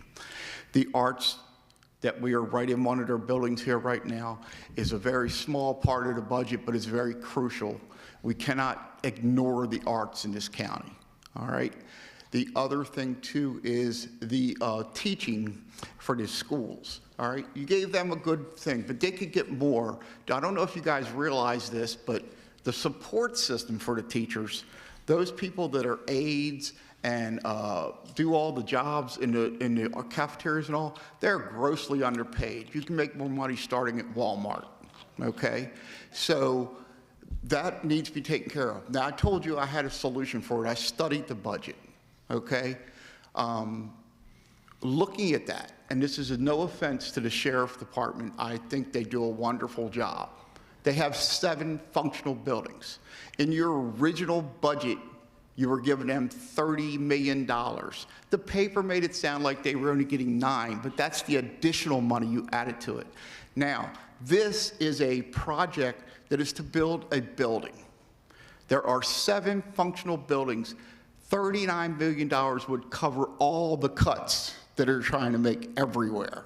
The arts that we are right in one of their buildings here right now is a very small part of the budget, but it's very crucial. We cannot ignore the arts in this county, all right? The other thing too is the teaching for the schools. All right, you gave them a good thing, but they could get more. I don't know if you guys realize this, but the support system for the teachers, those people that are aides and do all the jobs in the cafeterias and all, they're grossly underpaid. You can make more money starting at Walmart, okay? So that needs to be taken care of. Now, I told you I had a solution for it. I studied the budget, okay? Looking at that, and this is no offense to the Sheriff Department, I think they do a wonderful job. They have 7 functional buildings. In your original budget, you were giving them $30 million. The paper made it sound like they were only getting 9, but that's the additional money you added to it. Now, this is a project that is to build a building. There are 7 functional buildings. $39 million would cover all the cuts that they're trying to make everywhere.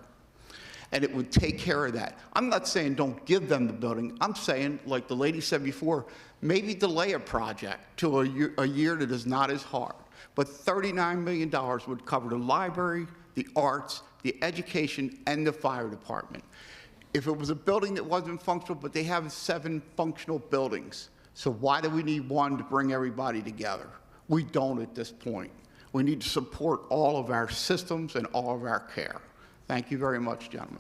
And it would take care of that. I'm not saying don't give them the building. I'm saying, like the lady said before, maybe delay a project to a year that is not as hard. But $39 million would cover the library, the arts, the education, and the fire department. If it was a building that wasn't functional, but they have 7 functional buildings, so why do we need one to bring everybody together? We don't at this point. We need to support all of our systems and all of our care. Thank you very much, gentlemen.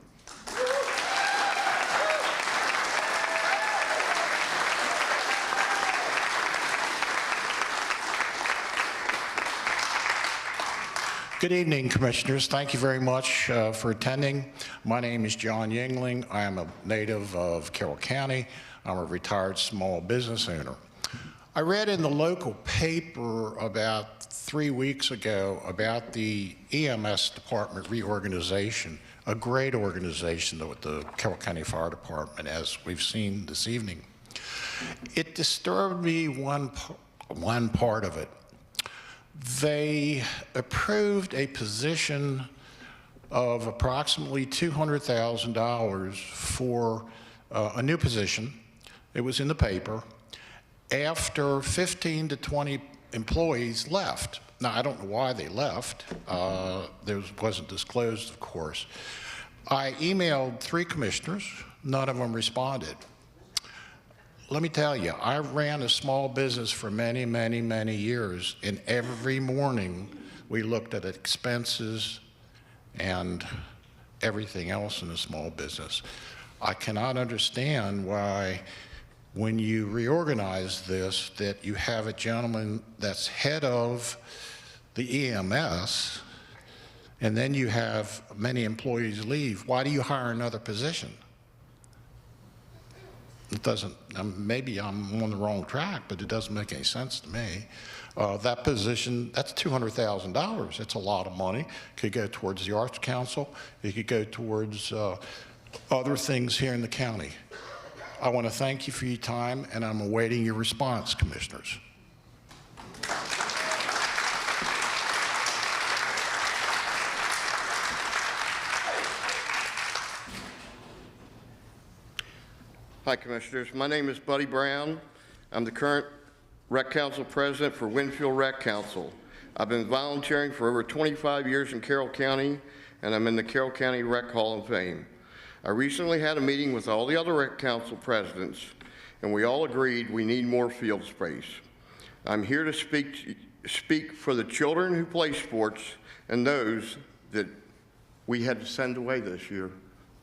Good evening, Commissioners. Thank you very much for attending. My name is John Yingling. I am a native of Carroll County. I'm a retired small business owner. I read in the local paper about 3 weeks ago about the EMS department reorganization, a great organization with the Carroll County Fire Department, as we've seen this evening. It disturbed me one part of it. They approved a position of approximately $200,000 for a new position. It was in the paper after 15 to 20 employees left. Now, I don't know why they left. There wasn't disclosed, of course. I emailed 3 commissioners. None of them responded. Let me tell you, I ran a small business for many, many, many years, and every morning we looked at expenses and everything else in a small business. I cannot understand why, when you reorganize this, that you have a gentleman that's head of the EMS, and then you have many employees leave. Why do you hire another position? It doesn't, maybe I'm on the wrong track, but it doesn't make any sense to me. That position, that's $200,000. It's a lot of money. It could go towards the Arts Council. It could go towards other things here in the county. I want to thank you for your time, and I'm awaiting your response, Commissioners. Hi, Commissioners. My name is Buddy Brown. I'm the current Rec Council President for Winfield Rec Council. I've been volunteering for over 25 years in Carroll County, and I'm in the Carroll County Rec Hall of Fame. I recently had a meeting with all the other Rec Council presidents, and we all agreed we need more field space. I'm here to speak for the children who play sports and those that we had to send away this year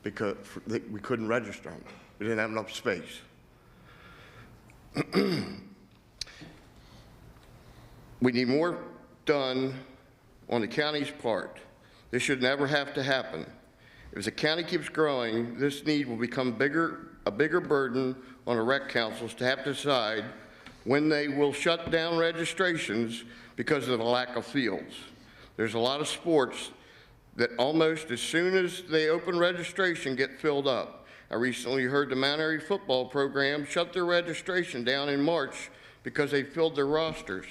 because we couldn't register them. We didn't have enough space. We need more done on the county's part. This should never have to happen. If the county keeps growing, this need will become a bigger burden on the rec councils to have to decide when they will shut down registrations because of the lack of fields. There's a lot of sports that almost as soon as they open registration get filled up. I recently heard the Mount Airy football program shut their registration down in March because they filled their rosters.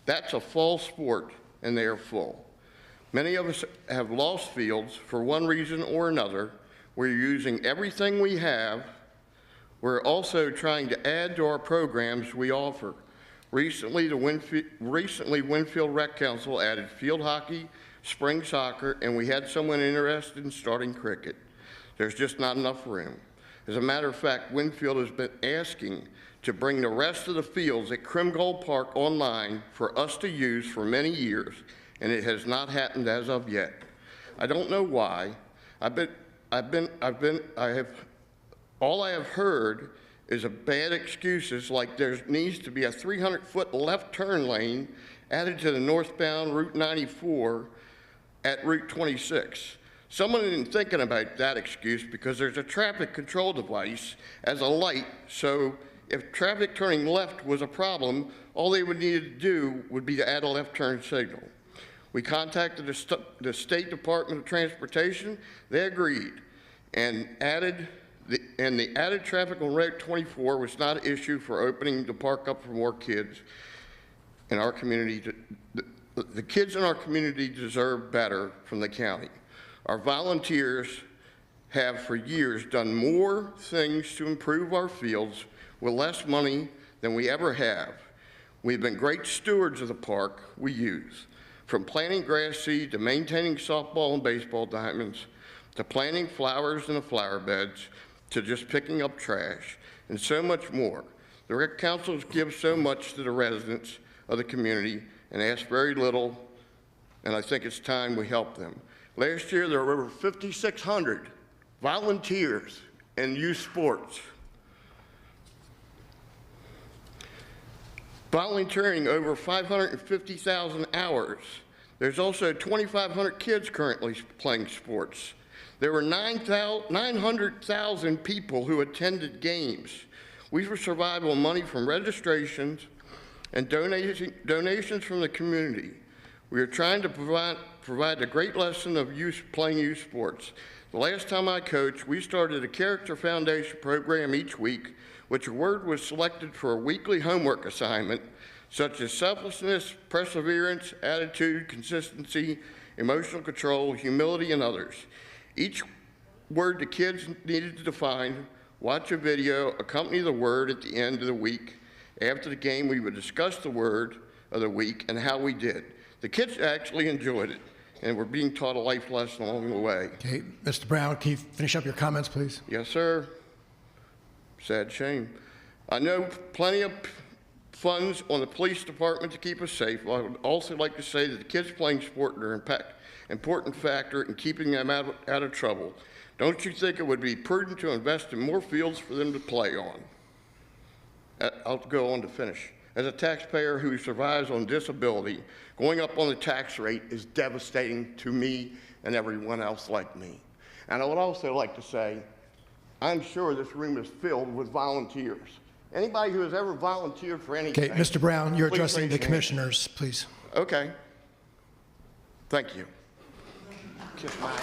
That's a fall sport, and they are full. Many of us have lost fields for one reason or another. We're using everything we have. We're also trying to add to our programs we offer. Recently, Winfield Rec Council added field hockey, spring soccer, and we had someone interested in starting cricket. There's just not enough room. As a matter of fact, Winfield has been asking to bring the rest of the fields at Krimgold Park online for us to use for many years, and it has not happened as of yet. I don't know why. All I have heard is a bad excuses like there needs to be a 300-foot left turn lane added to the northbound Route 94 at Route 26. Someone isn't thinking about that excuse because there's a traffic control device as a light, so if traffic turning left was a problem, all they would need to do would be to add a left turn signal. We contacted the State Department of Transportation. They agreed and the added traffic on Route 24 was not an issue for opening the park up for more kids in our community. The kids in our community deserve better from the county. Our volunteers have for years done more things to improve our fields with less money than we ever have. We've been great stewards of the park we use, from planting grass seed to maintaining softball and baseball diamonds, to planting flowers in the flower beds, to just picking up trash, and so much more. The rec councils give so much to the residents of the community and ask very little, and I think it's time we help them. Last year, there were over 5,600 volunteers in youth sports. Volunteering over 550,000 hours. There's also 2,500 kids currently playing sports. There were 900,000 people who attended games. We survived on money from registrations and donations from the community. We are trying to provide a great lesson of playing youth sports. The last time I coached, we started a character foundation program each week, which a word was selected for a weekly homework assignment, such as selflessness, perseverance, attitude, consistency, emotional control, humility, and others. Each word the kids needed to define, watch a video, accompany the word at the end of the week. After the game, we would discuss the word of the week and how we did. The kids actually enjoyed it, and were being taught a life lesson along the way. Okay, Mr. Brown, can you finish up your comments, please? Yes, sir. Sad shame. I know plenty of funds on the police department to keep us safe. I would also like to say that the kids playing sport are an important factor in keeping them out of trouble. Don't you think it would be prudent to invest in more fields for them to play on? I'll go on to finish. As a taxpayer who survives on disability, going up on the tax rate is devastating to me and everyone else like me. And I would also like to say, I'm sure this room is filled with volunteers. Anybody who has ever volunteered for anything. Okay, Mr. Brown, you're please addressing raise the your hand. commissioners, please. Okay. Thank you. Kiss my ass.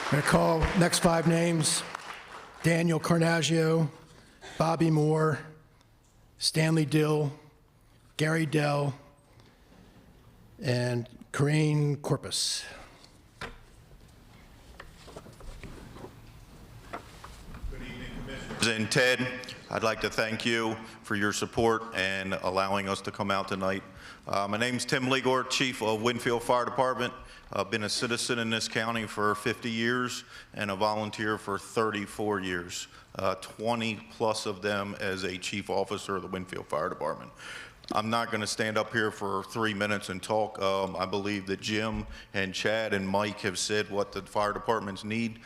I'm going to call next 5 names: Daniel Carnaggio, Bobby Moore, Stanley Dill, Gary Dell, and Corinne Corpus. And Ted, I'd like to thank you for your support and allowing us to come out tonight. My name's Tim Ligor, Chief of Winfield Fire Department. I've been a citizen in this county for 50 years and a volunteer for 34 years, 20 plus of them as a chief officer of the Winfield Fire Department. I'm not going to stand up here for 3 minutes and talk. I believe that Jim and Chad and Mike have said what the fire departments need.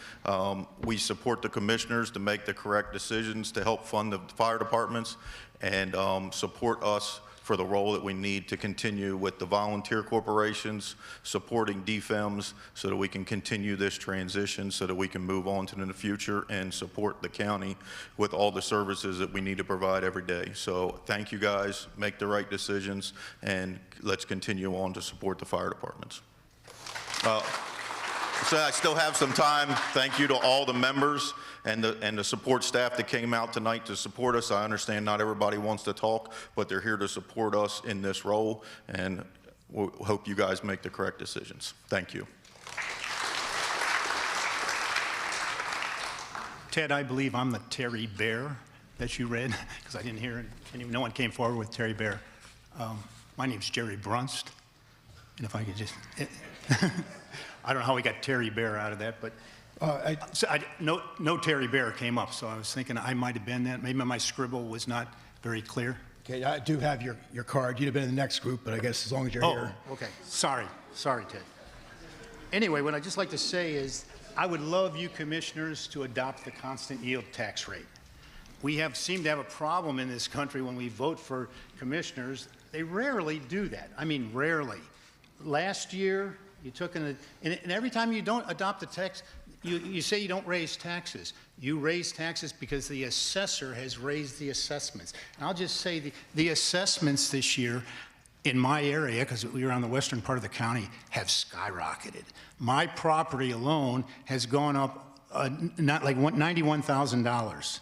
We support the commissioners to make the correct decisions to help fund the fire departments and support us for the role that we need to continue with the volunteer corporations, supporting DFEMS so that we can continue this transition so that we can move on to the future and support the county with all the services that we need to provide every day. So thank you guys, make the right decisions, and let's continue on to support the fire departments. So I still have some time. Thank you to all the members and the support staff that came out tonight to support us. I understand not everybody wants to talk, but they're here to support us in this role, and we hope you guys make the correct decisions. Thank you. Ted, I believe I'm the Terry Bear that you read, because I didn't hear it. No one came forward with Terry Bear. My name's Jerry Brunst, and if I could just... I don't know how we got Terry Bear out of that, but no Terry Bear came up, so I was thinking I might have been that. Maybe my scribble was not very clear. Okay, I do have your card. You'd have been in the next group, but I guess as long as you're here. Oh, okay. Sorry, Ted. Anyway, what I'd just like to say is I would love you commissioners to adopt the constant yield tax rate. We seem to have a problem in this country when we vote for commissioners. They rarely do that. I mean, rarely. Last year, you took and every time you don't adopt the tax, you say you don't raise taxes. You raise taxes because the assessor has raised the assessments. And I'll just say the assessments this year in my area, because we are on the western part of the county, have skyrocketed. My property alone has gone up not like $91,000.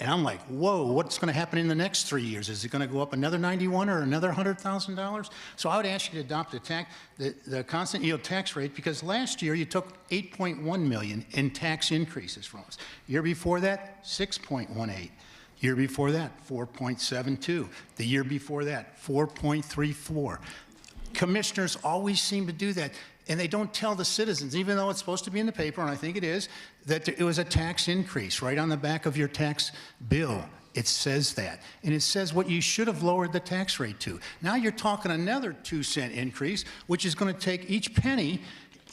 And I'm like, whoa, what's going to happen in the next 3 years? Is it going to go up another $91,000 or another $100,000? So I would ask you to adopt the constant yield tax rate, because last year you took $8.1 million in tax increases from us. Year before that, $6.18. Year before that, $4.72. The year before that, $4.34. Commissioners always seem to do that, and they don't tell the citizens, even though it's supposed to be in the paper, and I think it is, that it was a tax increase right on the back of your tax bill. It says that. And it says what you should have lowered the tax rate to. Now you're talking another 2-cent increase, which is going to take each penny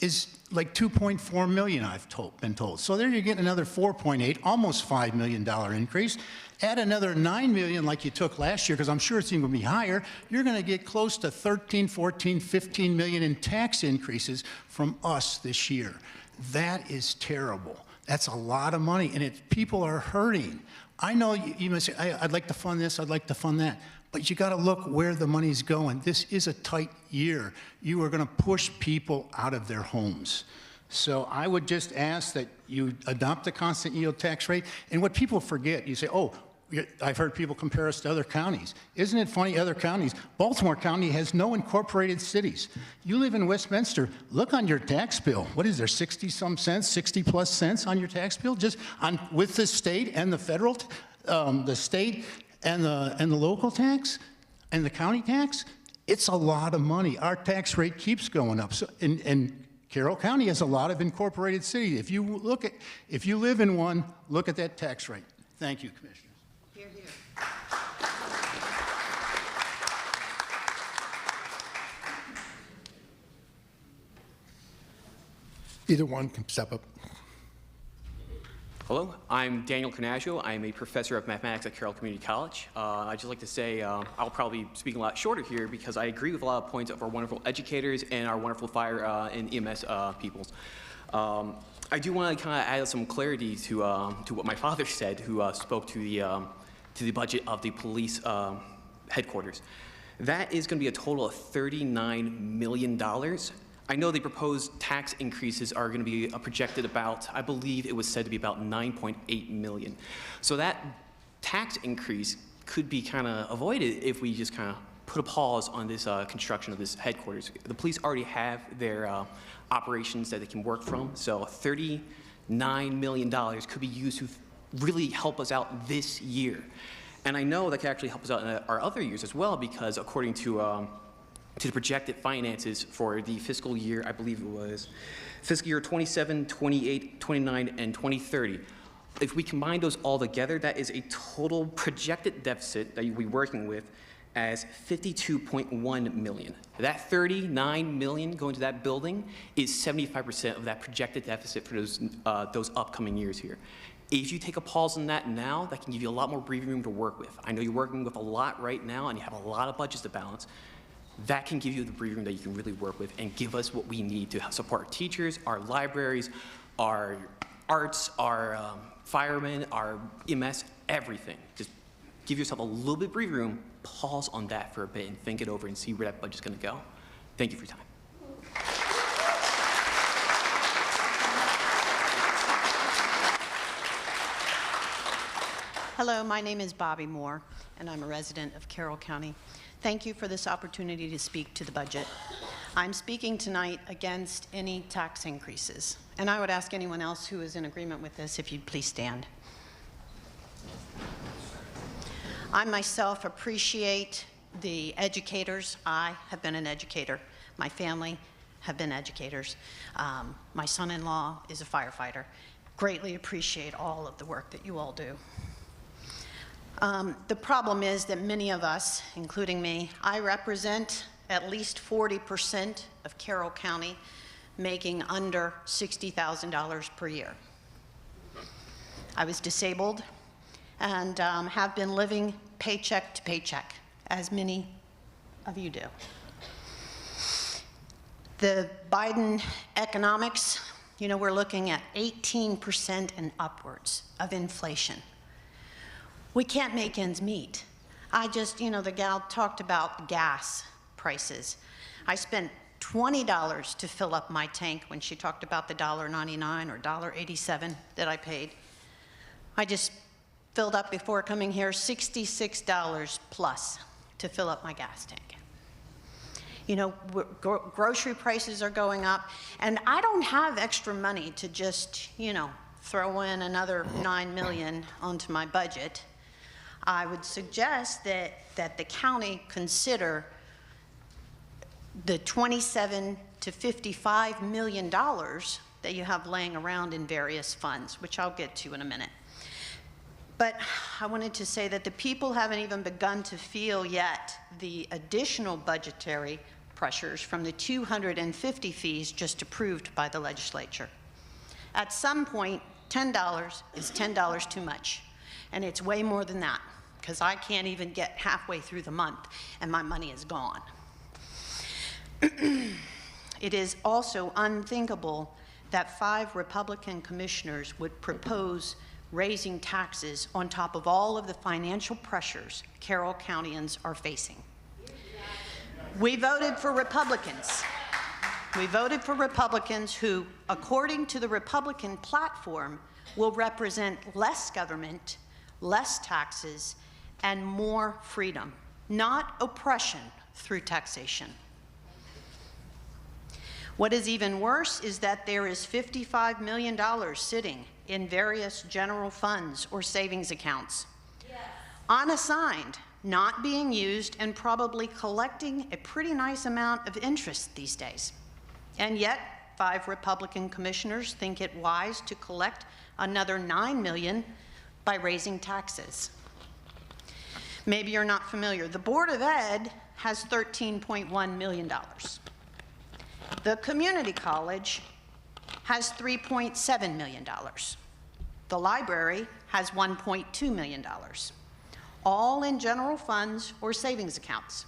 is like $2.4 million, I've been told. So there you're getting another 4.8, almost $5 million increase. Add another $9 million like you took last year, because I'm sure it's even going to be higher. You're going to get close to 13, 14, 15 million in tax increases from us this year. That is terrible. That's a lot of money, and people are hurting. I know you must say, I'd like to fund this, I'd like to fund that. But you got to look where the money's going. This is a tight year. You are going to push people out of their homes. So I would just ask that you adopt the constant yield tax rate. And what people forget, you say, oh, I've heard people compare us to other counties. Isn't it funny, other counties? Baltimore County has no incorporated cities. You live in Westminster, look on your tax bill. What is there, 60-some cents, 60-plus cents on your tax bill? Just with the state and the federal, the state and the local tax and the county tax? It's a lot of money. Our tax rate keeps going up. So, and Carroll County has a lot of incorporated cities. If you live in one, look at that tax rate. Thank you, Commissioners. Hear, hear. Either one can step up. Hello, I'm Daniel Canaggio. I'm a professor of mathematics at Carroll Community College. I'd just like to say I'll probably be speaking a lot shorter here because I agree with a lot of points of our wonderful educators and our wonderful fire and EMS peoples. I do want to kind of add some clarity to what my father said, who spoke to the budget of the police headquarters. That is going to be a total of $39 million. I know the proposed tax increases are going to be projected about, I believe it was said to be about $9.8 million. So that tax increase could be kind of avoided if we just kind of put a pause on this construction of this headquarters. The police already have their operations that they can work from, so $39 million could be used to really help us out this year. And I know that can actually help us out in our other years as well, because according to the projected finances for the fiscal year, I believe it was fiscal year 27, 28, 29, and 2030. If we combine those all together, that is a total projected deficit that you'll be working with as $52.1 million. That $39 million going to that building is 75% of that projected deficit for those upcoming years here. If you take a pause on that now, that can give you a lot more breathing room to work with. I know you're working with a lot right now and you have a lot of budgets to balance. That can give you the breathing room that you can really work with and give us what we need to support our teachers, our libraries, our arts, our firemen, our EMS, everything. Just give yourself a little bit of breathing room, pause on that for a bit and think it over and see where that budget's gonna go. Thank you for your time. Hello, my name is Bobby Moore, and I'm a resident of Carroll County. Thank you for this opportunity to speak to the budget. I'm speaking tonight against any tax increases, and I would ask anyone else who is in agreement with this if you'd please stand. I myself appreciate the educators. I have been an educator. My family have been educators. My son-in-law is a firefighter. Greatly appreciate all of the work that you all do. The problem is that many of us, including me, I represent at least 40% of Carroll County making under $60,000 per year. I was disabled and have been living paycheck to paycheck, as many of you do. The Biden economics, you know, we're looking at 18% and upwards of inflation. We can't make ends meet. The gal talked about gas prices. I spent $20 to fill up my tank when she talked about the $1.99 or $1.87 that I paid. I just filled up before coming here $66 plus to fill up my gas tank. You know, grocery prices are going up, and I don't have extra money to just, you know, throw in another $9 million onto my budget. I would suggest that the county consider the $27 to $55 million that you have laying around in various funds, which I'll get to in a minute. But I wanted to say that the people haven't even begun to feel yet the additional budgetary pressures from the 250 fees just approved by the legislature. At some point, $10 is $10 too much, and it's way more than that, because I can't even get halfway through the month and my money is gone. It is also unthinkable that 5 Republican commissioners would propose raising taxes on top of all of the financial pressures Carroll Countyans are facing. We voted for Republicans. We voted for Republicans who, according to the Republican platform, will represent less government, less taxes, and more freedom, not oppression through taxation. What is even worse is that there is $55 million sitting in various general funds or savings accounts, unassigned, not being used, and probably collecting a pretty nice amount of interest these days. And yet, 5 Republican commissioners think it wise to collect another $9 million by raising taxes. Maybe you're not familiar. The Board of Ed has $13.1 million. The community college has $3.7 million. The library has $1.2 million, all in general funds or savings accounts,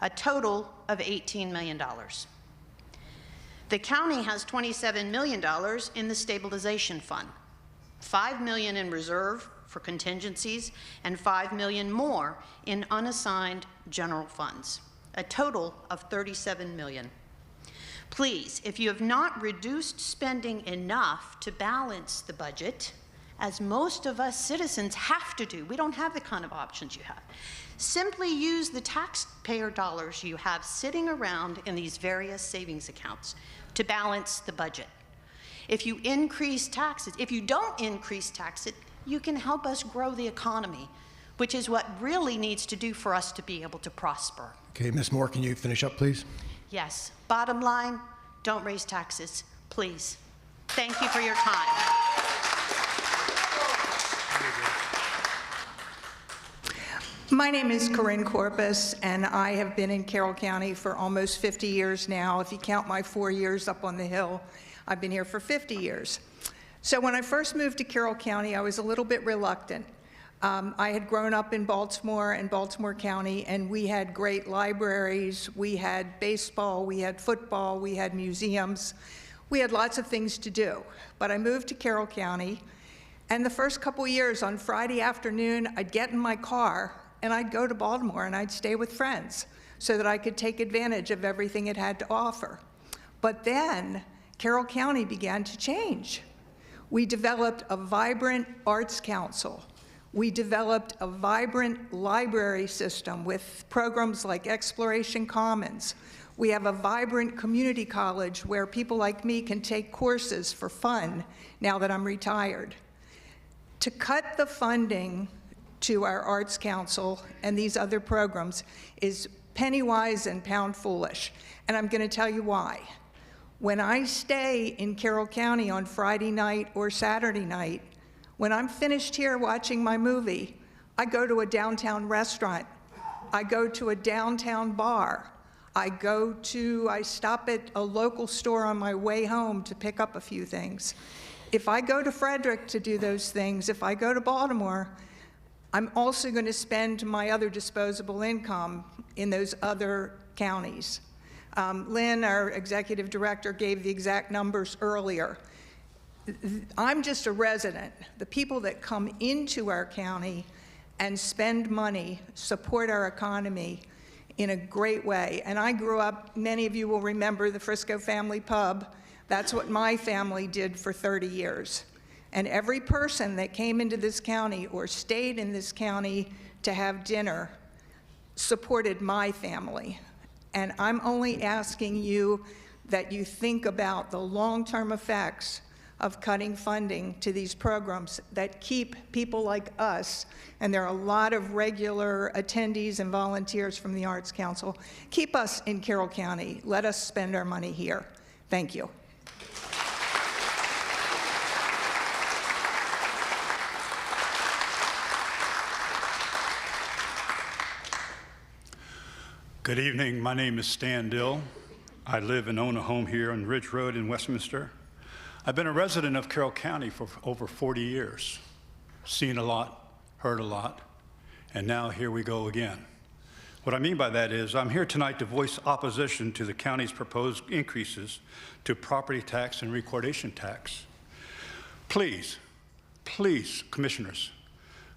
a total of $18 million. The county has $27 million in the stabilization fund, $5 million in reserve for contingencies, and $5 million more in unassigned general funds, a total of $37 million. Please, if you have not reduced spending enough to balance the budget, as most of us citizens have to do, we don't have the kind of options you have, simply use the taxpayer dollars you have sitting around in these various savings accounts to balance the budget. If you increase taxes, if you don't increase taxes, you can help us grow the economy, which is what really needs to do for us to be able to prosper. Okay, Ms. Moore, can you finish up, please? Yes. Bottom line, don't raise taxes, please. Thank you for your time. My name is Corinne Corpus, and I have been in Carroll County for almost 50 years now. If you count my 4 years up on the Hill, I've been here for 50 years. So when I first moved to Carroll County, I was a little bit reluctant. I had grown up in Baltimore and Baltimore County, and we had great libraries, we had baseball, we had football, we had museums. We had lots of things to do. But I moved to Carroll County, and the first couple years on Friday afternoon, I'd get in my car and I'd go to Baltimore and I'd stay with friends so that I could take advantage of everything it had to offer. But then Carroll County began to change. We developed a vibrant arts council. We developed a vibrant library system with programs like Exploration Commons. We have a vibrant community college where people like me can take courses for fun now that I'm retired. To cut the funding to our Arts Council and these other programs is penny wise and pound foolish, and I'm going to tell you why. When I stay in Carroll County on Friday night or Saturday night, when I'm finished here watching my movie, I go to a downtown restaurant. I go to a downtown bar. I stop at a local store on my way home to pick up a few things. If I go to Frederick to do those things, if I go to Baltimore, I'm also going to spend my other disposable income in those other counties. Lynn, our executive director, gave the exact numbers earlier. I'm just a resident. The people that come into our county and spend money support our economy in a great way. And I grew up, many of you will remember the Frisco Family Pub. That's what my family did for 30 years. And every person that came into this county or stayed in this county to have dinner supported my family. And I'm only asking you that you think about the long-term effects of cutting funding to these programs that keep people like us, and there are a lot of regular attendees and volunteers from the Arts Council, keep us in Carroll County. Let us spend our money here. Thank you. Good evening. My name is Stan Dill. I live and own a home here on Ridge Road in Westminster. I've been a resident of Carroll County for over 40 years, seen a lot, heard a lot, and now here we go again. What I mean by that is I'm here tonight to voice opposition to the county's proposed increases to property tax and recordation tax. Please, please, commissioners,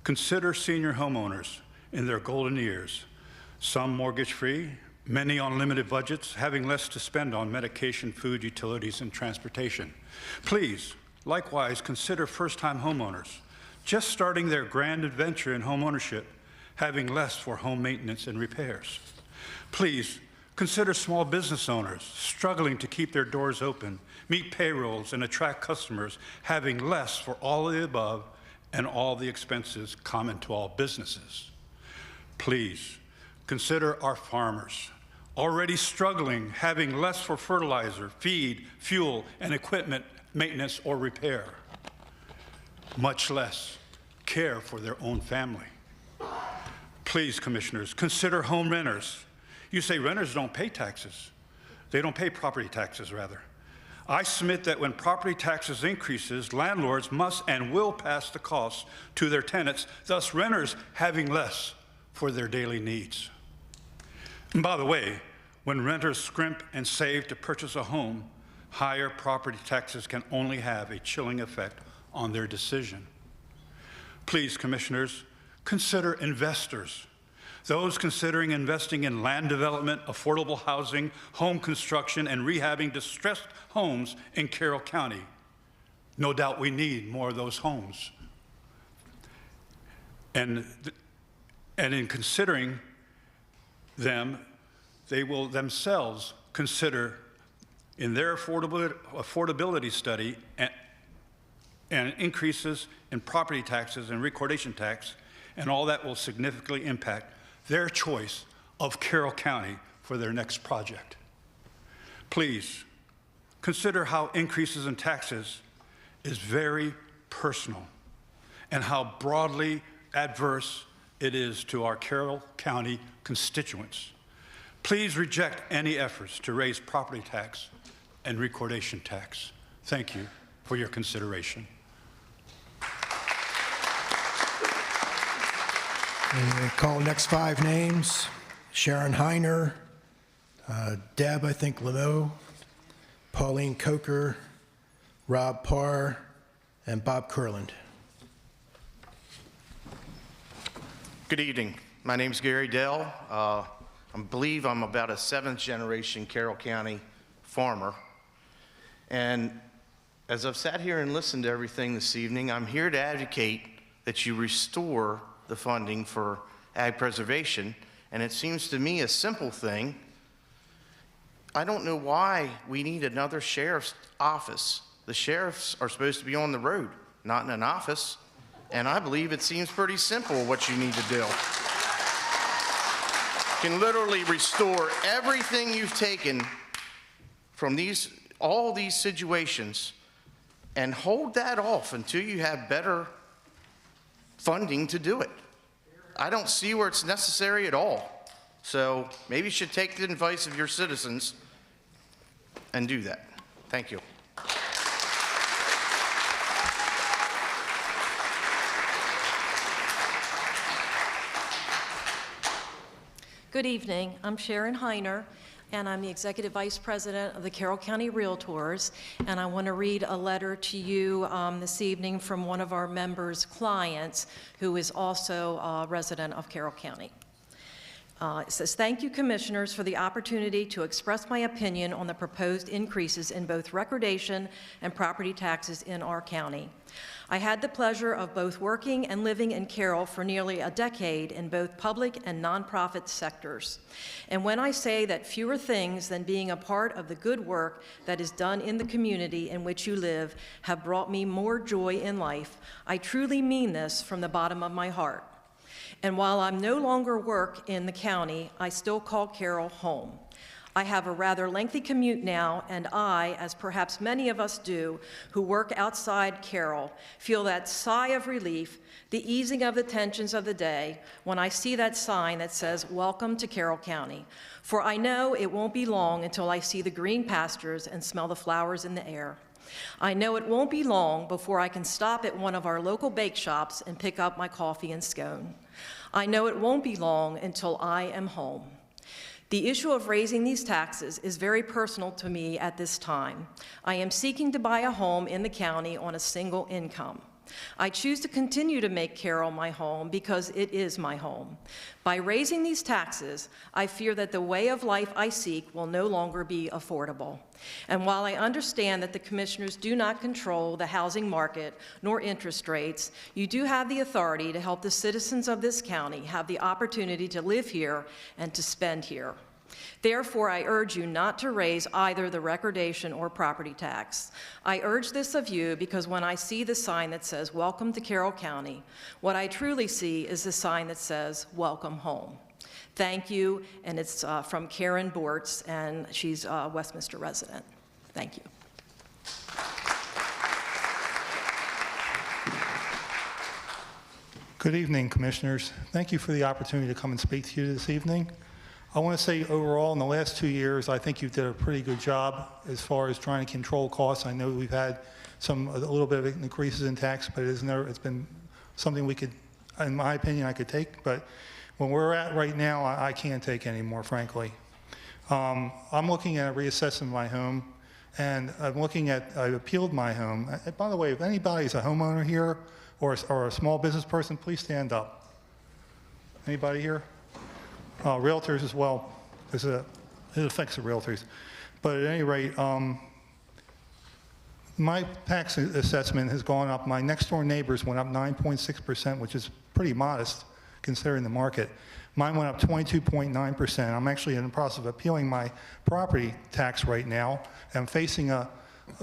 consider senior homeowners in their golden years, some mortgage-free, many on limited budgets, having less to spend on medication, food, utilities, and transportation. Please, likewise, consider first-time homeowners, just starting their grand adventure in home ownership, having less for home maintenance and repairs. Please, consider small business owners struggling to keep their doors open, meet payrolls, and attract customers, having less for all of the above and all the expenses common to all businesses. Please, consider our farmers, already struggling, having less for fertilizer, feed, fuel, and equipment maintenance or repair, much less care for their own family. Please, commissioners, consider home renters. You say renters don't pay taxes. They don't pay property taxes, rather. I submit that when property taxes increases, landlords must and will pass the costs to their tenants, thus renters having less for their daily needs. And by the way, when renters scrimp and save to purchase a home, higher property taxes can only have a chilling effect on their decision. Please, commissioners, consider investors, those considering investing in land development, affordable housing, home construction, and rehabbing distressed homes in Carroll County. No doubt we need more of those homes. And in considering them, they will themselves consider in their affordability study and increases in property taxes and recordation tax, and all that will significantly impact their choice of Carroll County for their next project. Please consider how increases in taxes is very personal and how broadly adverse it is to our Carroll County constituents. Please reject any efforts to raise property tax and recordation tax. Thank you for your consideration. And we call next 5 names: Sharon Heiner, Deb, I think, Lameau, Pauline Coker, Rob Parr, and Bob Kurland. Good evening. My name is Gary Dell. I believe I'm about a 7th generation Carroll County farmer. And as I've sat here and listened to everything this evening, I'm here to advocate that you restore the funding for ag preservation. And it seems to me a simple thing. I don't know why we need another sheriff's office. The sheriffs are supposed to be on the road, not in an office. And I believe it seems pretty simple what you need to do. You can literally restore everything you've taken from these all these situations and hold that off until you have better funding to do it. I don't see where it's necessary at all. So maybe you should take the advice of your citizens and do that. Thank you. Good evening. I'm Sharon Heiner, and I'm the Executive Vice President of the Carroll County Realtors, and I want to read a letter to you this evening from one of our members' clients who is also a resident of Carroll County. It says, "Thank you, Commissioners, for the opportunity to express my opinion on the proposed increases in both recordation and property taxes in our county. I had the pleasure of both working and living in Carroll for nearly a decade in both public and nonprofit sectors. And when I say that fewer things than being a part of the good work that is done in the community in which you live have brought me more joy in life, I truly mean this from the bottom of my heart. And while I no longer work in the county, I still call Carroll home. I have a rather lengthy commute now, and I, as perhaps many of us do who work outside Carroll, feel that sigh of relief, the easing of the tensions of the day, when I see that sign that says, 'Welcome to Carroll County.' For I know it won't be long until I see the green pastures and smell the flowers in the air. I know it won't be long before I can stop at one of our local bake shops and pick up my coffee and scone. I know it won't be long until I am home. The issue of raising these taxes is very personal to me at this time. I am seeking to buy a home in the county on a single income. I choose to continue to make Carroll my home because it is my home. By raising these taxes, I fear that the way of life I seek will no longer be affordable. And while I understand that the Commissioners do not control the housing market nor interest rates, you do have the authority to help the citizens of this county have the opportunity to live here and to spend here. Therefore, I urge you not to raise either the recordation or property tax. I urge this of you because when I see the sign that says, 'Welcome to Carroll County,' what I truly see is the sign that says, 'Welcome home.' Thank you, and it's from Karen Bortz, and she's a Westminster resident. Thank you. Good evening, Commissioners. Thank you for the opportunity to come and speak to you this evening. I want to say overall, in the last 2 years, I think you did a pretty good job as far as trying to control costs. I know we've had a little bit of increases in tax, but it's been something we could, in my opinion, I could take. But when we're at right now, I can't take anymore, frankly. I'm looking at reassessing my home, and I've appealed my home. By the way, if anybody's a homeowner here or a small business person, please stand up. Anybody here? Realtors as well, because it affects the realtors. But at any rate, my tax assessment has gone up. My next door neighbors went up 9.6%, which is pretty modest considering the market. Mine went up 22.9%. I'm actually in the process of appealing my property tax right now. I'm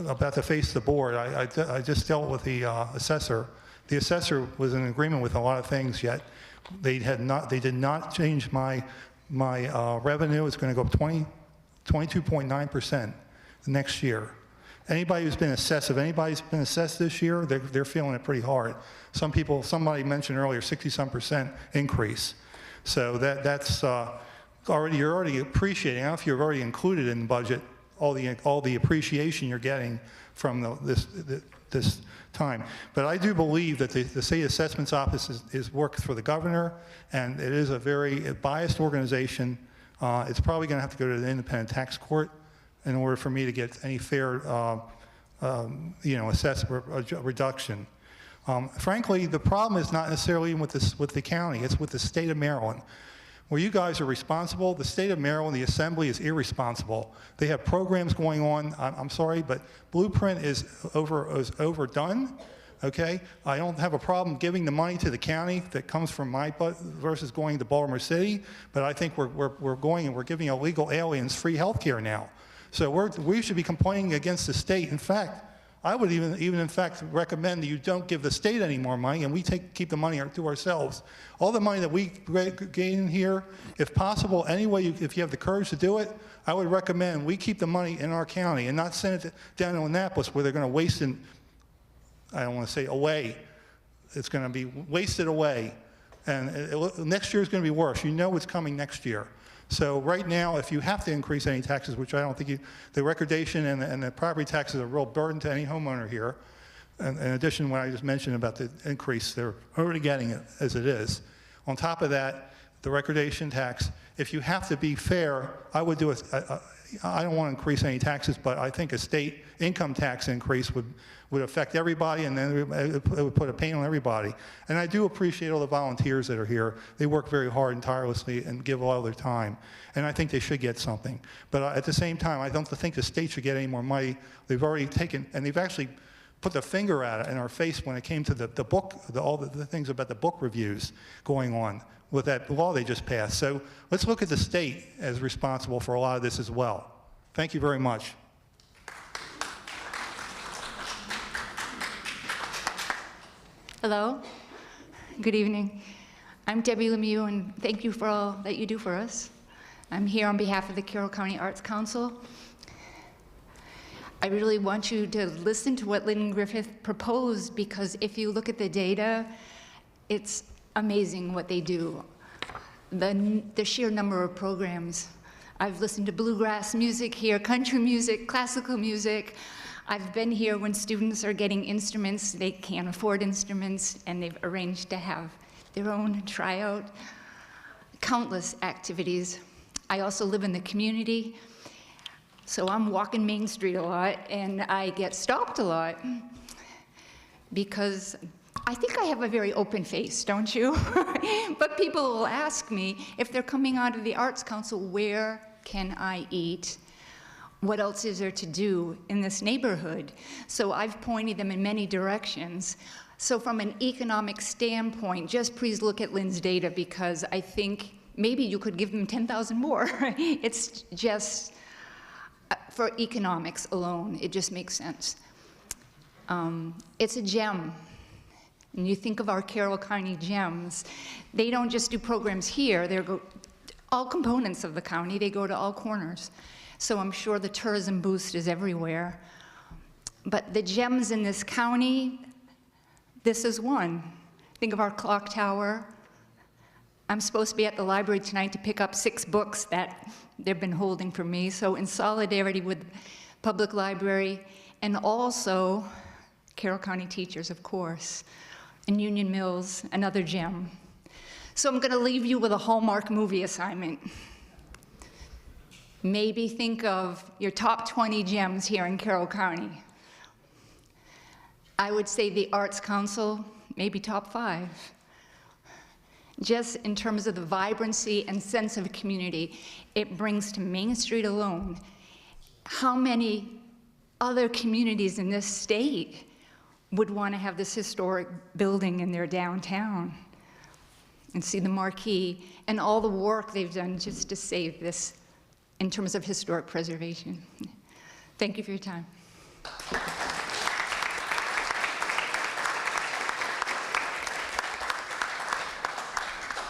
about to face the board. I just dealt with the assessor. The assessor was in agreement with a lot of things, yet they did not change my revenue. It's going to go up 22.9% next year. Anybody who's been assessed, if anybody's been assessed this year, they're feeling it pretty hard. Somebody mentioned earlier, 60-some% increase. So that's you're already appreciating. I don't know if you've already included in the budget all the appreciation you're getting from this time. But I do believe that the State Assessments Office works for the governor, and it is a very biased organization. It's probably going to have to go to the independent tax court in order for me to get any fair, reduction. Frankly, the problem is not necessarily with the county; it's with the state of Maryland. Where you guys are responsible, the state of Maryland, the Assembly is irresponsible. They have programs going on. I'm sorry, but Blueprint is overdone. Okay, I don't have a problem giving the money to the county that comes from my versus going to Baltimore City, but I think we're giving illegal aliens free health care now. So we should be complaining against the state. In fact, I would even in fact recommend that you don't give the state any more money and we keep the money to ourselves. All the money that we gain here, if possible, if you have the courage to do it, I would recommend we keep the money in our county and not send it down to Annapolis where they're going to waste it, I don't want to say away. It's going to be wasted away. And next year is going to be worse. You know it's coming next year. So right now, if you have to increase any taxes, which I don't think the recordation and the property taxes are a real burden to any homeowner here. And in addition to what I just mentioned about the increase, they're already getting it as it is. On top of that, the recordation tax, if you have to be fair, I would do I don't want to increase any taxes, but I think a state income tax increase would affect everybody, and then it would put a pain on everybody. And I do appreciate all the volunteers that are here. They work very hard and tirelessly and give all their time. And I think they should get something. But at the same time, I don't think the state should get any more money. They've already taken, and they've actually put the finger at it in our face when it came to the book, all the things about the book reviews going on with that law they just passed. So let's look at the state as responsible for a lot of this as well. Thank you very much. Hello. Good evening. I'm Debbie Lemieux, and thank you for all that you do for us. I'm here on behalf of the Carroll County Arts Council. I really want you to listen to what Lynn Griffith proposed, because if you look at the data, it's amazing what they do. The sheer number of programs. I've listened to bluegrass music here, country music, classical music. I've been here when students are getting instruments, they can't afford instruments, and they've arranged to have their own tryout. Countless activities. I also live in the community, so I'm walking Main Street a lot, and I get stopped a lot because I think I have a very open face, don't you? But people will ask me, if they're coming out of the Arts Council, where can I eat? What else is there to do in this neighborhood? So I've pointed them in many directions. So from an economic standpoint, just please look at Lynn's data, because I think maybe you could give them 10,000 more. It's just, for economics alone, it just makes sense. It's a gem. And you think of our Carroll County gems, they don't just do programs here, they go all components of the county, they go to all corners. So I'm sure the tourism boost is everywhere. But the gems in this county, this is one. Think of our clock tower. I'm supposed to be at the library tonight to pick up 6 books that they've been holding for me. So in solidarity with Public Library, and also Carroll County teachers, of course, and Union Mills, another gem. So I'm gonna leave you with a Hallmark movie assignment. Maybe think of your top 20 gems here in Carroll County. I would say the Arts Council, maybe top 5. Just in terms of the vibrancy and sense of community it brings to Main Street alone. How many other communities in this state would want to have this historic building in their downtown and see the marquee and all the work they've done just to save this in terms of historic preservation? Thank you for your time.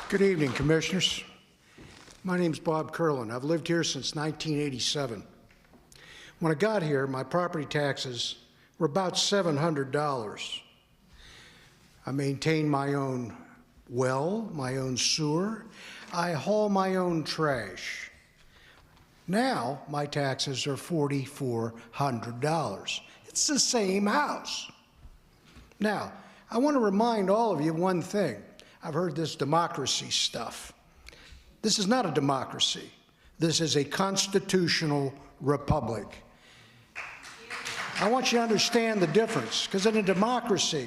Good evening, Commissioners. My name's Bob Curlin. I've lived here since 1987. When I got here, my property taxes were about $700. I maintain my own well, my own sewer. I haul my own trash. Now, my taxes are $4,400. It's the same house. Now, I want to remind all of you one thing. I've heard this democracy stuff. This is not a democracy. This is a constitutional republic. I want you to understand the difference, because in a democracy,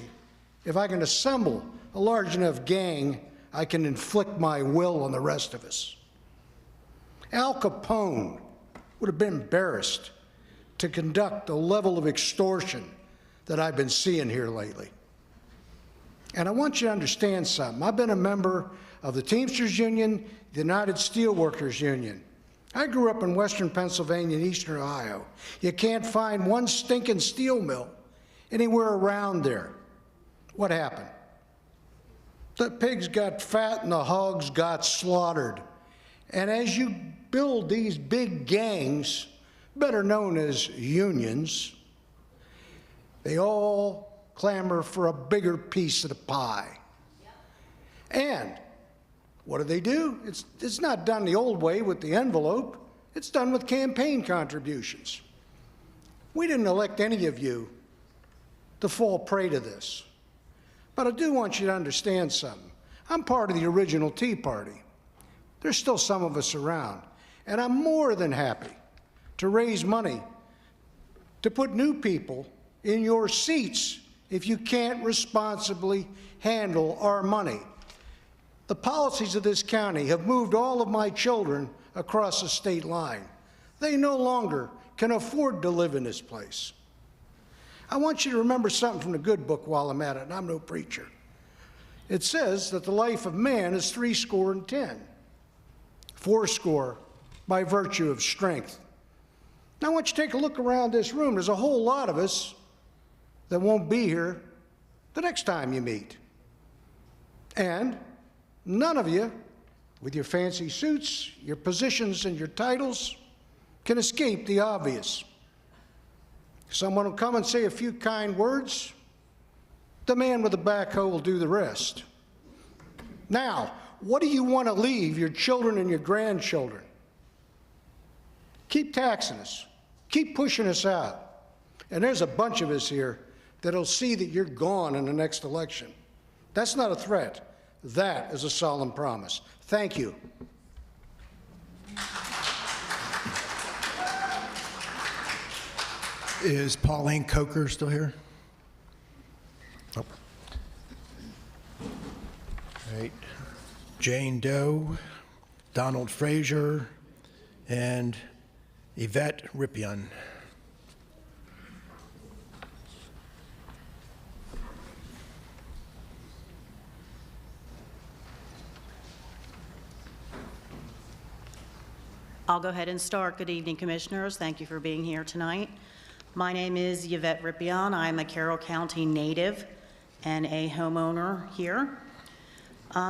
if I can assemble a large enough gang, I can inflict my will on the rest of us. Al Capone would have been embarrassed to conduct the level of extortion that I've been seeing here lately. And I want you to understand something. I've been a member of the Teamsters Union, the United Steelworkers Union. I grew up in western Pennsylvania and eastern Ohio. You can't find one stinking steel mill anywhere around there. What happened? The pigs got fat and the hogs got slaughtered. And as you build these big gangs, better known as unions, they all clamor for a bigger piece of the pie. And what do? It's not done the old way with the envelope. It's done with campaign contributions. We didn't elect any of you to fall prey to this. But I do want you to understand something. I'm part of the original Tea Party. There's still some of us around. And I'm more than happy to raise money to put new people in your seats if you can't responsibly handle our money. The policies of this county have moved all of my children across the state line. They no longer can afford to live in this place. I want you to remember something from the good book while I'm at it, and I'm no preacher. It says that the life of man is 70, 80 by virtue of strength. Now I want you to take a look around this room. There's a whole lot of us that won't be here the next time you meet. And none of you, with your fancy suits, your positions, and your titles, can escape the obvious. Someone will come and say a few kind words. The man with the backhoe will do the rest. Now, what do you want to leave your children and your grandchildren? Keep taxing us. Keep pushing us out. And there's a bunch of us here that'll see that you're gone in the next election. That's not a threat. That is a solemn promise. Thank you. Is Pauline Coker still here? Nope. Right. Jane Doe, Donald Frazier, and Yvette Rippion. I'll go ahead and start. Good evening, Commissioners. Thank you for being here tonight. My name is Yvette Rippion. I'm a Carroll County native and a homeowner here.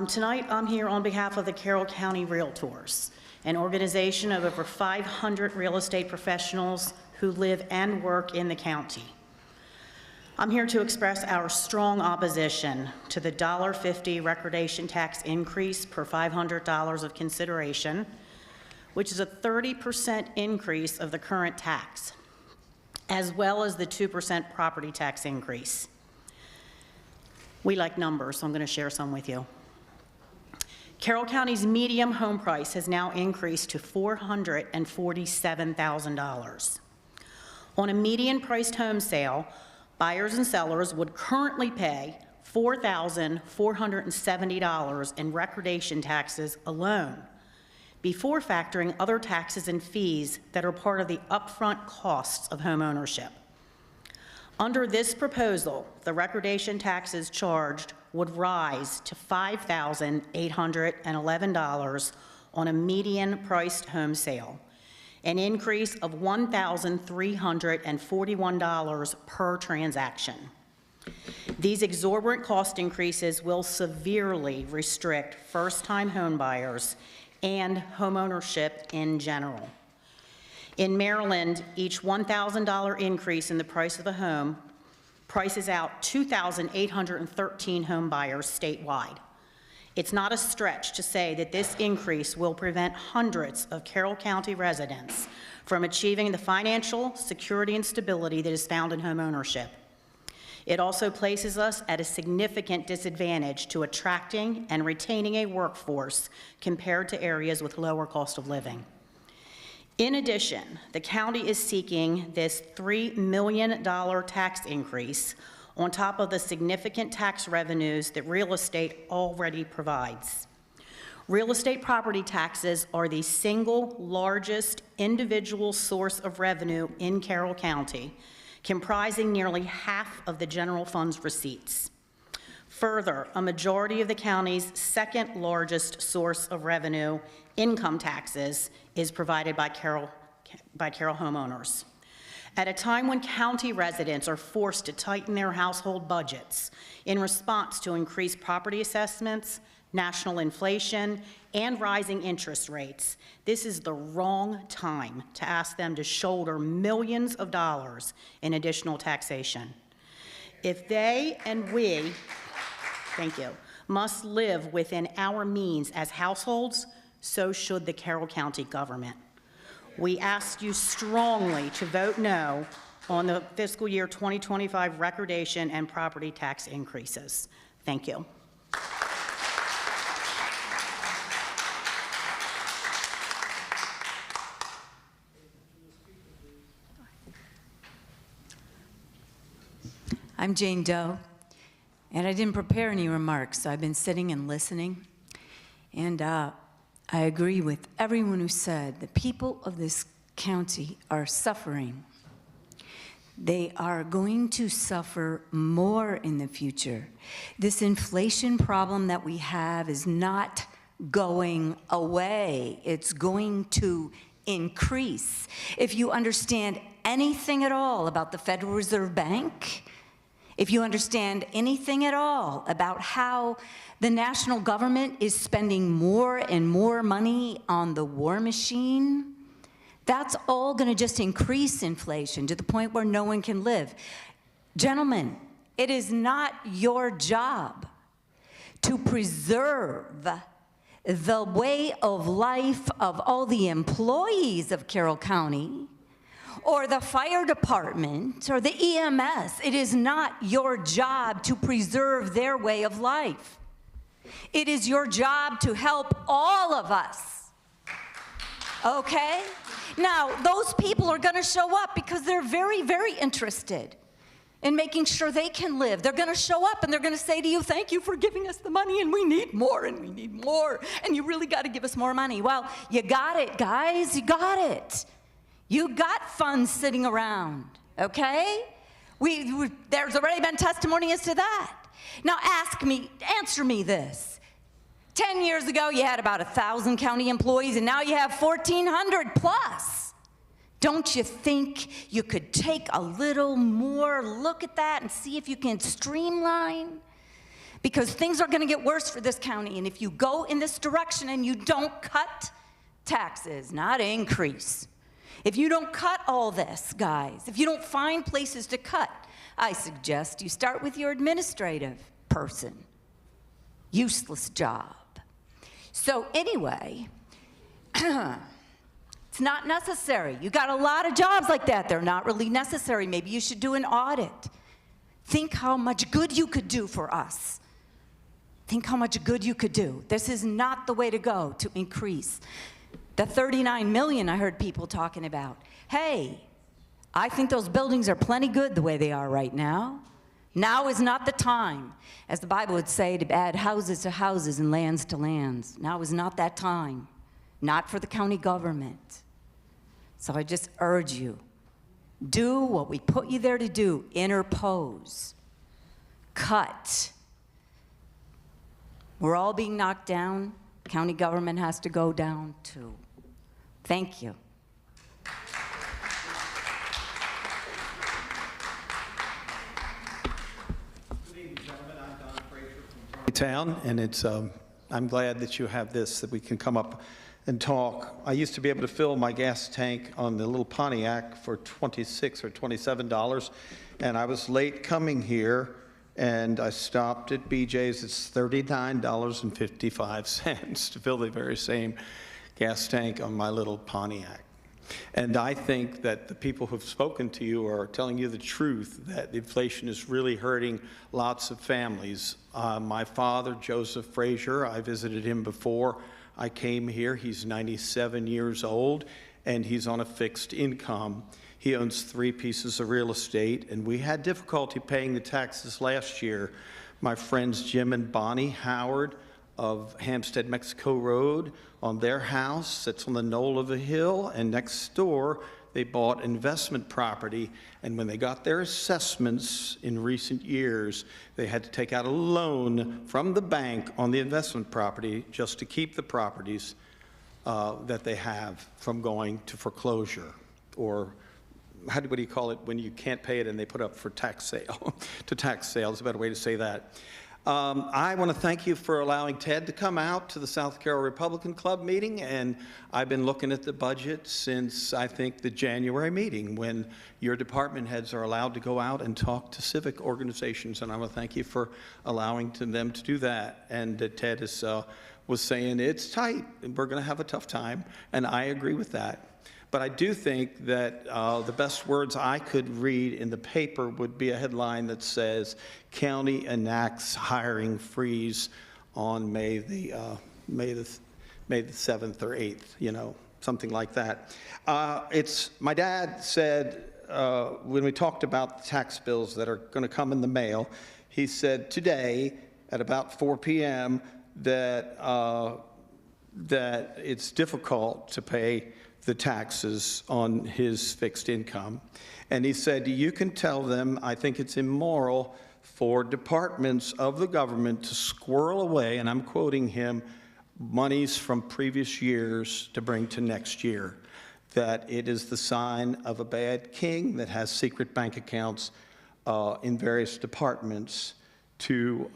Tonight, I'm here on behalf of the Carroll County Realtors, an organization of over 500 real estate professionals who live and work in the county. I'm here to express our strong opposition to the $1.50 recordation tax increase per $500 of consideration, which is a 30% increase of the current tax, as well as the 2% property tax increase. We like numbers, so I'm going to share some with you. Carroll County's median home price has now increased to $447,000. On a median priced home sale, buyers and sellers would currently pay $4,470 in recordation taxes alone, before factoring other taxes and fees that are part of the upfront costs of home ownership. Under this proposal, the recordation taxes charged would rise to $5,811 on a median-priced home sale, an increase of $1,341 per transaction. These exorbitant cost increases will severely restrict first-time home buyers and homeownership in general. In Maryland, each $1,000 increase in the price of a home prices out 2,813 home buyers statewide. It's not a stretch to say that this increase will prevent hundreds of Carroll County residents from achieving the financial security and stability that is found in home ownership. It also places us at a significant disadvantage to attracting and retaining a workforce compared to areas with lower cost of living. In addition, the county is seeking this $3 million tax increase on top of the significant tax revenues that real estate already provides. Real estate property taxes are the single largest individual source of revenue in Carroll County, comprising nearly half of the general fund's receipts. Further, a majority of the county's second largest source of revenue, income taxes, is provided by Carroll homeowners. At a time when county residents are forced to tighten their household budgets in response to increased property assessments, national inflation, and rising interest rates, this is the wrong time to ask them to shoulder millions of dollars in additional taxation. If they and we, thank you, must live within our means as households, so should the Carroll County government. We ask you strongly to vote no on the fiscal year 2025 recordation and property tax increases. Thank you. I'm Jane Doe, and I didn't prepare any remarks, so I've been sitting and listening. And I agree with everyone who said the people of this county are suffering. They are going to suffer more in the future. This inflation problem that we have is not going away. It's going to increase. If you understand anything at all about the Federal Reserve Bank, if you understand anything at all about how the national government is spending more and more money on the war machine, that's all going to just increase inflation to the point where no one can live. Gentlemen, it is not your job to preserve the way of life of all the employees of Carroll County or the fire department or the EMS. It is not your job to preserve their way of life. It is your job to help all of us, okay? Now, those people are gonna show up because they're very, very interested in making sure they can live. They're gonna show up and they're gonna say to you, thank you for giving us the money, and we need more, and we need more, and you really gotta give us more money. Well, you got it, guys, you got it. You got funds sitting around, okay? There's already been testimony as to that. Now answer me this. 10 years ago, you had about 1,000 county employees, and now you have 1,400 plus. Don't you think you could take a little more look at that and see if you can streamline? Because things are gonna get worse for this county, and if you go in this direction and you don't cut taxes, not increase, if you don't cut all this, guys, if you don't find places to cut, I suggest you start with your administrative person. Useless job. So anyway, it's not necessary. You got a lot of jobs like that. They're not really necessary. Maybe you should do an audit. Think how much good you could do for us. Think how much good you could do. This is not the way to go to increase. The 39 million I heard people talking about. Hey, I think those buildings are plenty good the way they are right now. Now is not the time, as the Bible would say, to add houses to houses and lands to lands. Now is not that time, not for the county government. So I just urge you, do what we put you there to do, interpose, cut. We're all being knocked down. County government has to go down too. Thank you. Town, and it's I'm glad that you have this, that we can come up and talk. I used to be able to fill my gas tank on the little Pontiac for $26 or $27, and I was late coming here, and I stopped at BJ's. It's $39.55 to fill the very same gas tank on my little Pontiac. And I think that the people who've spoken to you are telling you the truth, that inflation is really hurting lots of families. My father, Joseph Frazier, I visited him before I came here. He's 97 years old, and he's on a fixed income. He owns 3 pieces of real estate, and we had difficulty paying the taxes last year. My friends Jim and Bonnie Howard of Hampstead, Mexico Road, on their house that's on the knoll of a hill, and next door they bought investment property, and when they got their assessments in recent years, they had to take out a loan from the bank on the investment property just to keep the properties that they have from going to foreclosure or what do you call it, when you can't pay it and they put up for tax sale, to tax sale is a better way to say that. I want to thank you for allowing Ted to come out to the South Carroll Republican Club meeting, and I've been looking at the budget since, I think, the January meeting, when your department heads are allowed to go out and talk to civic organizations, and I want to thank you for allowing them to do that. And Ted was saying it's tight, and we're going to have a tough time, and I agree with that. But I do think that the best words I could read in the paper would be a headline that says, "County enacts hiring freeze on May the 7th or 8th," something like that. My dad said, when we talked about the tax bills that are going to come in the mail, he said today at about 4 p.m. that it's difficult to pay the taxes on his fixed income. And he said, you can tell them, I think it's immoral for departments of the government to squirrel away, and I'm quoting him, monies from previous years to bring to next year. That it is the sign of a bad king that has secret bank accounts in various departments to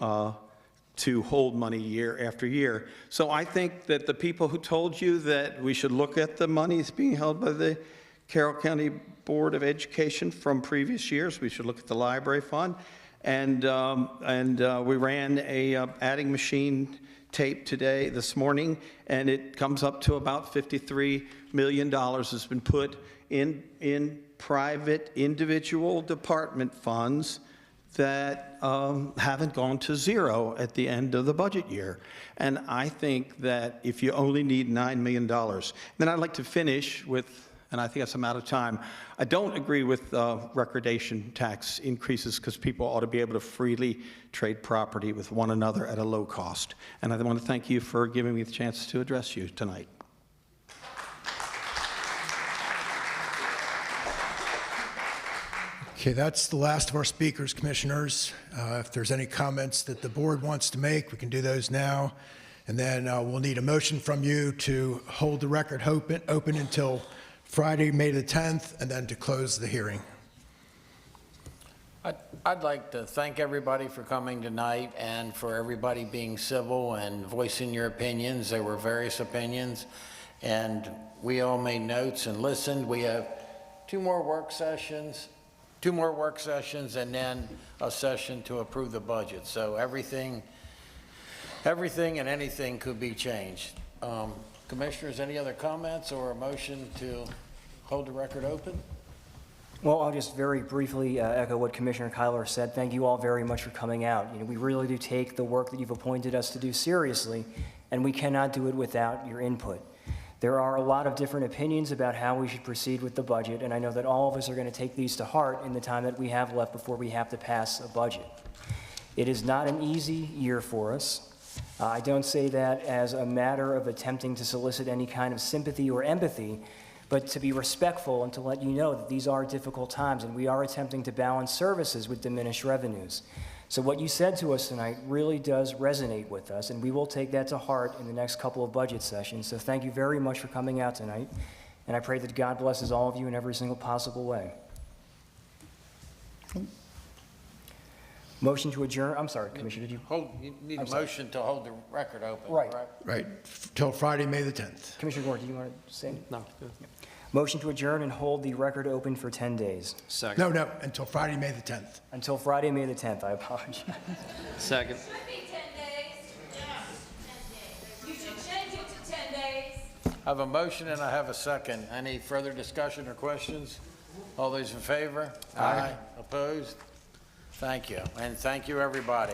hold money year after year. So I think that the people who told you that we should look at the monies being held by the Carroll County Board of Education from previous years, we should look at the library fund. And we ran a adding machine tape this morning, and it comes up to about $53 million has been put in private individual department funds that haven't gone to zero at the end of the budget year. And I think that if you only need $9 million, then I'd like to finish with, and I think I'm out of time, I don't agree with recordation tax increases because people ought to be able to freely trade property with one another at a low cost. And I want to thank you for giving me the chance to address you tonight. Okay, that's the last of our speakers, commissioners. If there's any comments that the board wants to make, we can do those now. And then we'll need a motion from you to hold the record open until Friday, May the 10th, and then to close the hearing. I'd like to thank everybody for coming tonight and for everybody being civil and voicing your opinions. There were various opinions, and we all made notes and listened. We have two more work sessions, and then a session to approve the budget. So everything and anything could be changed. Commissioners, any other comments or a motion to hold the record open? Well, I'll just very briefly echo what Commissioner Kyler said. Thank you all very much for coming out. We really do take the work that you've appointed us to do seriously, and we cannot do it without your input. There are a lot of different opinions about how we should proceed with the budget, and I know that all of us are going to take these to heart in the time that we have left before we have to pass a budget. It is not an easy year for us. I don't say that as a matter of attempting to solicit any kind of sympathy or empathy, but to be respectful and to let you know that these are difficult times, and we are attempting to balance services with diminished revenues. So what you said to us tonight really does resonate with us, and we will take that to heart in the next couple of budget sessions. So thank you very much for coming out tonight, and I pray that God blesses all of you in every single possible way. Motion to adjourn. I'm sorry, Commissioner, did you? You need a motion to hold the record open, Right. Right, till Friday, May the 10th. Commissioner Gore, do you want to say? No. Motion to adjourn and hold the record open for 10 days. Second. No, until Friday, May the 10th. Until Friday, May the 10th. I apologize. Second. You should change it to 10 days. I have a motion and I have a second. Any further discussion or questions? All those in favor? Aye. Opposed? Thank you. And thank you, everybody.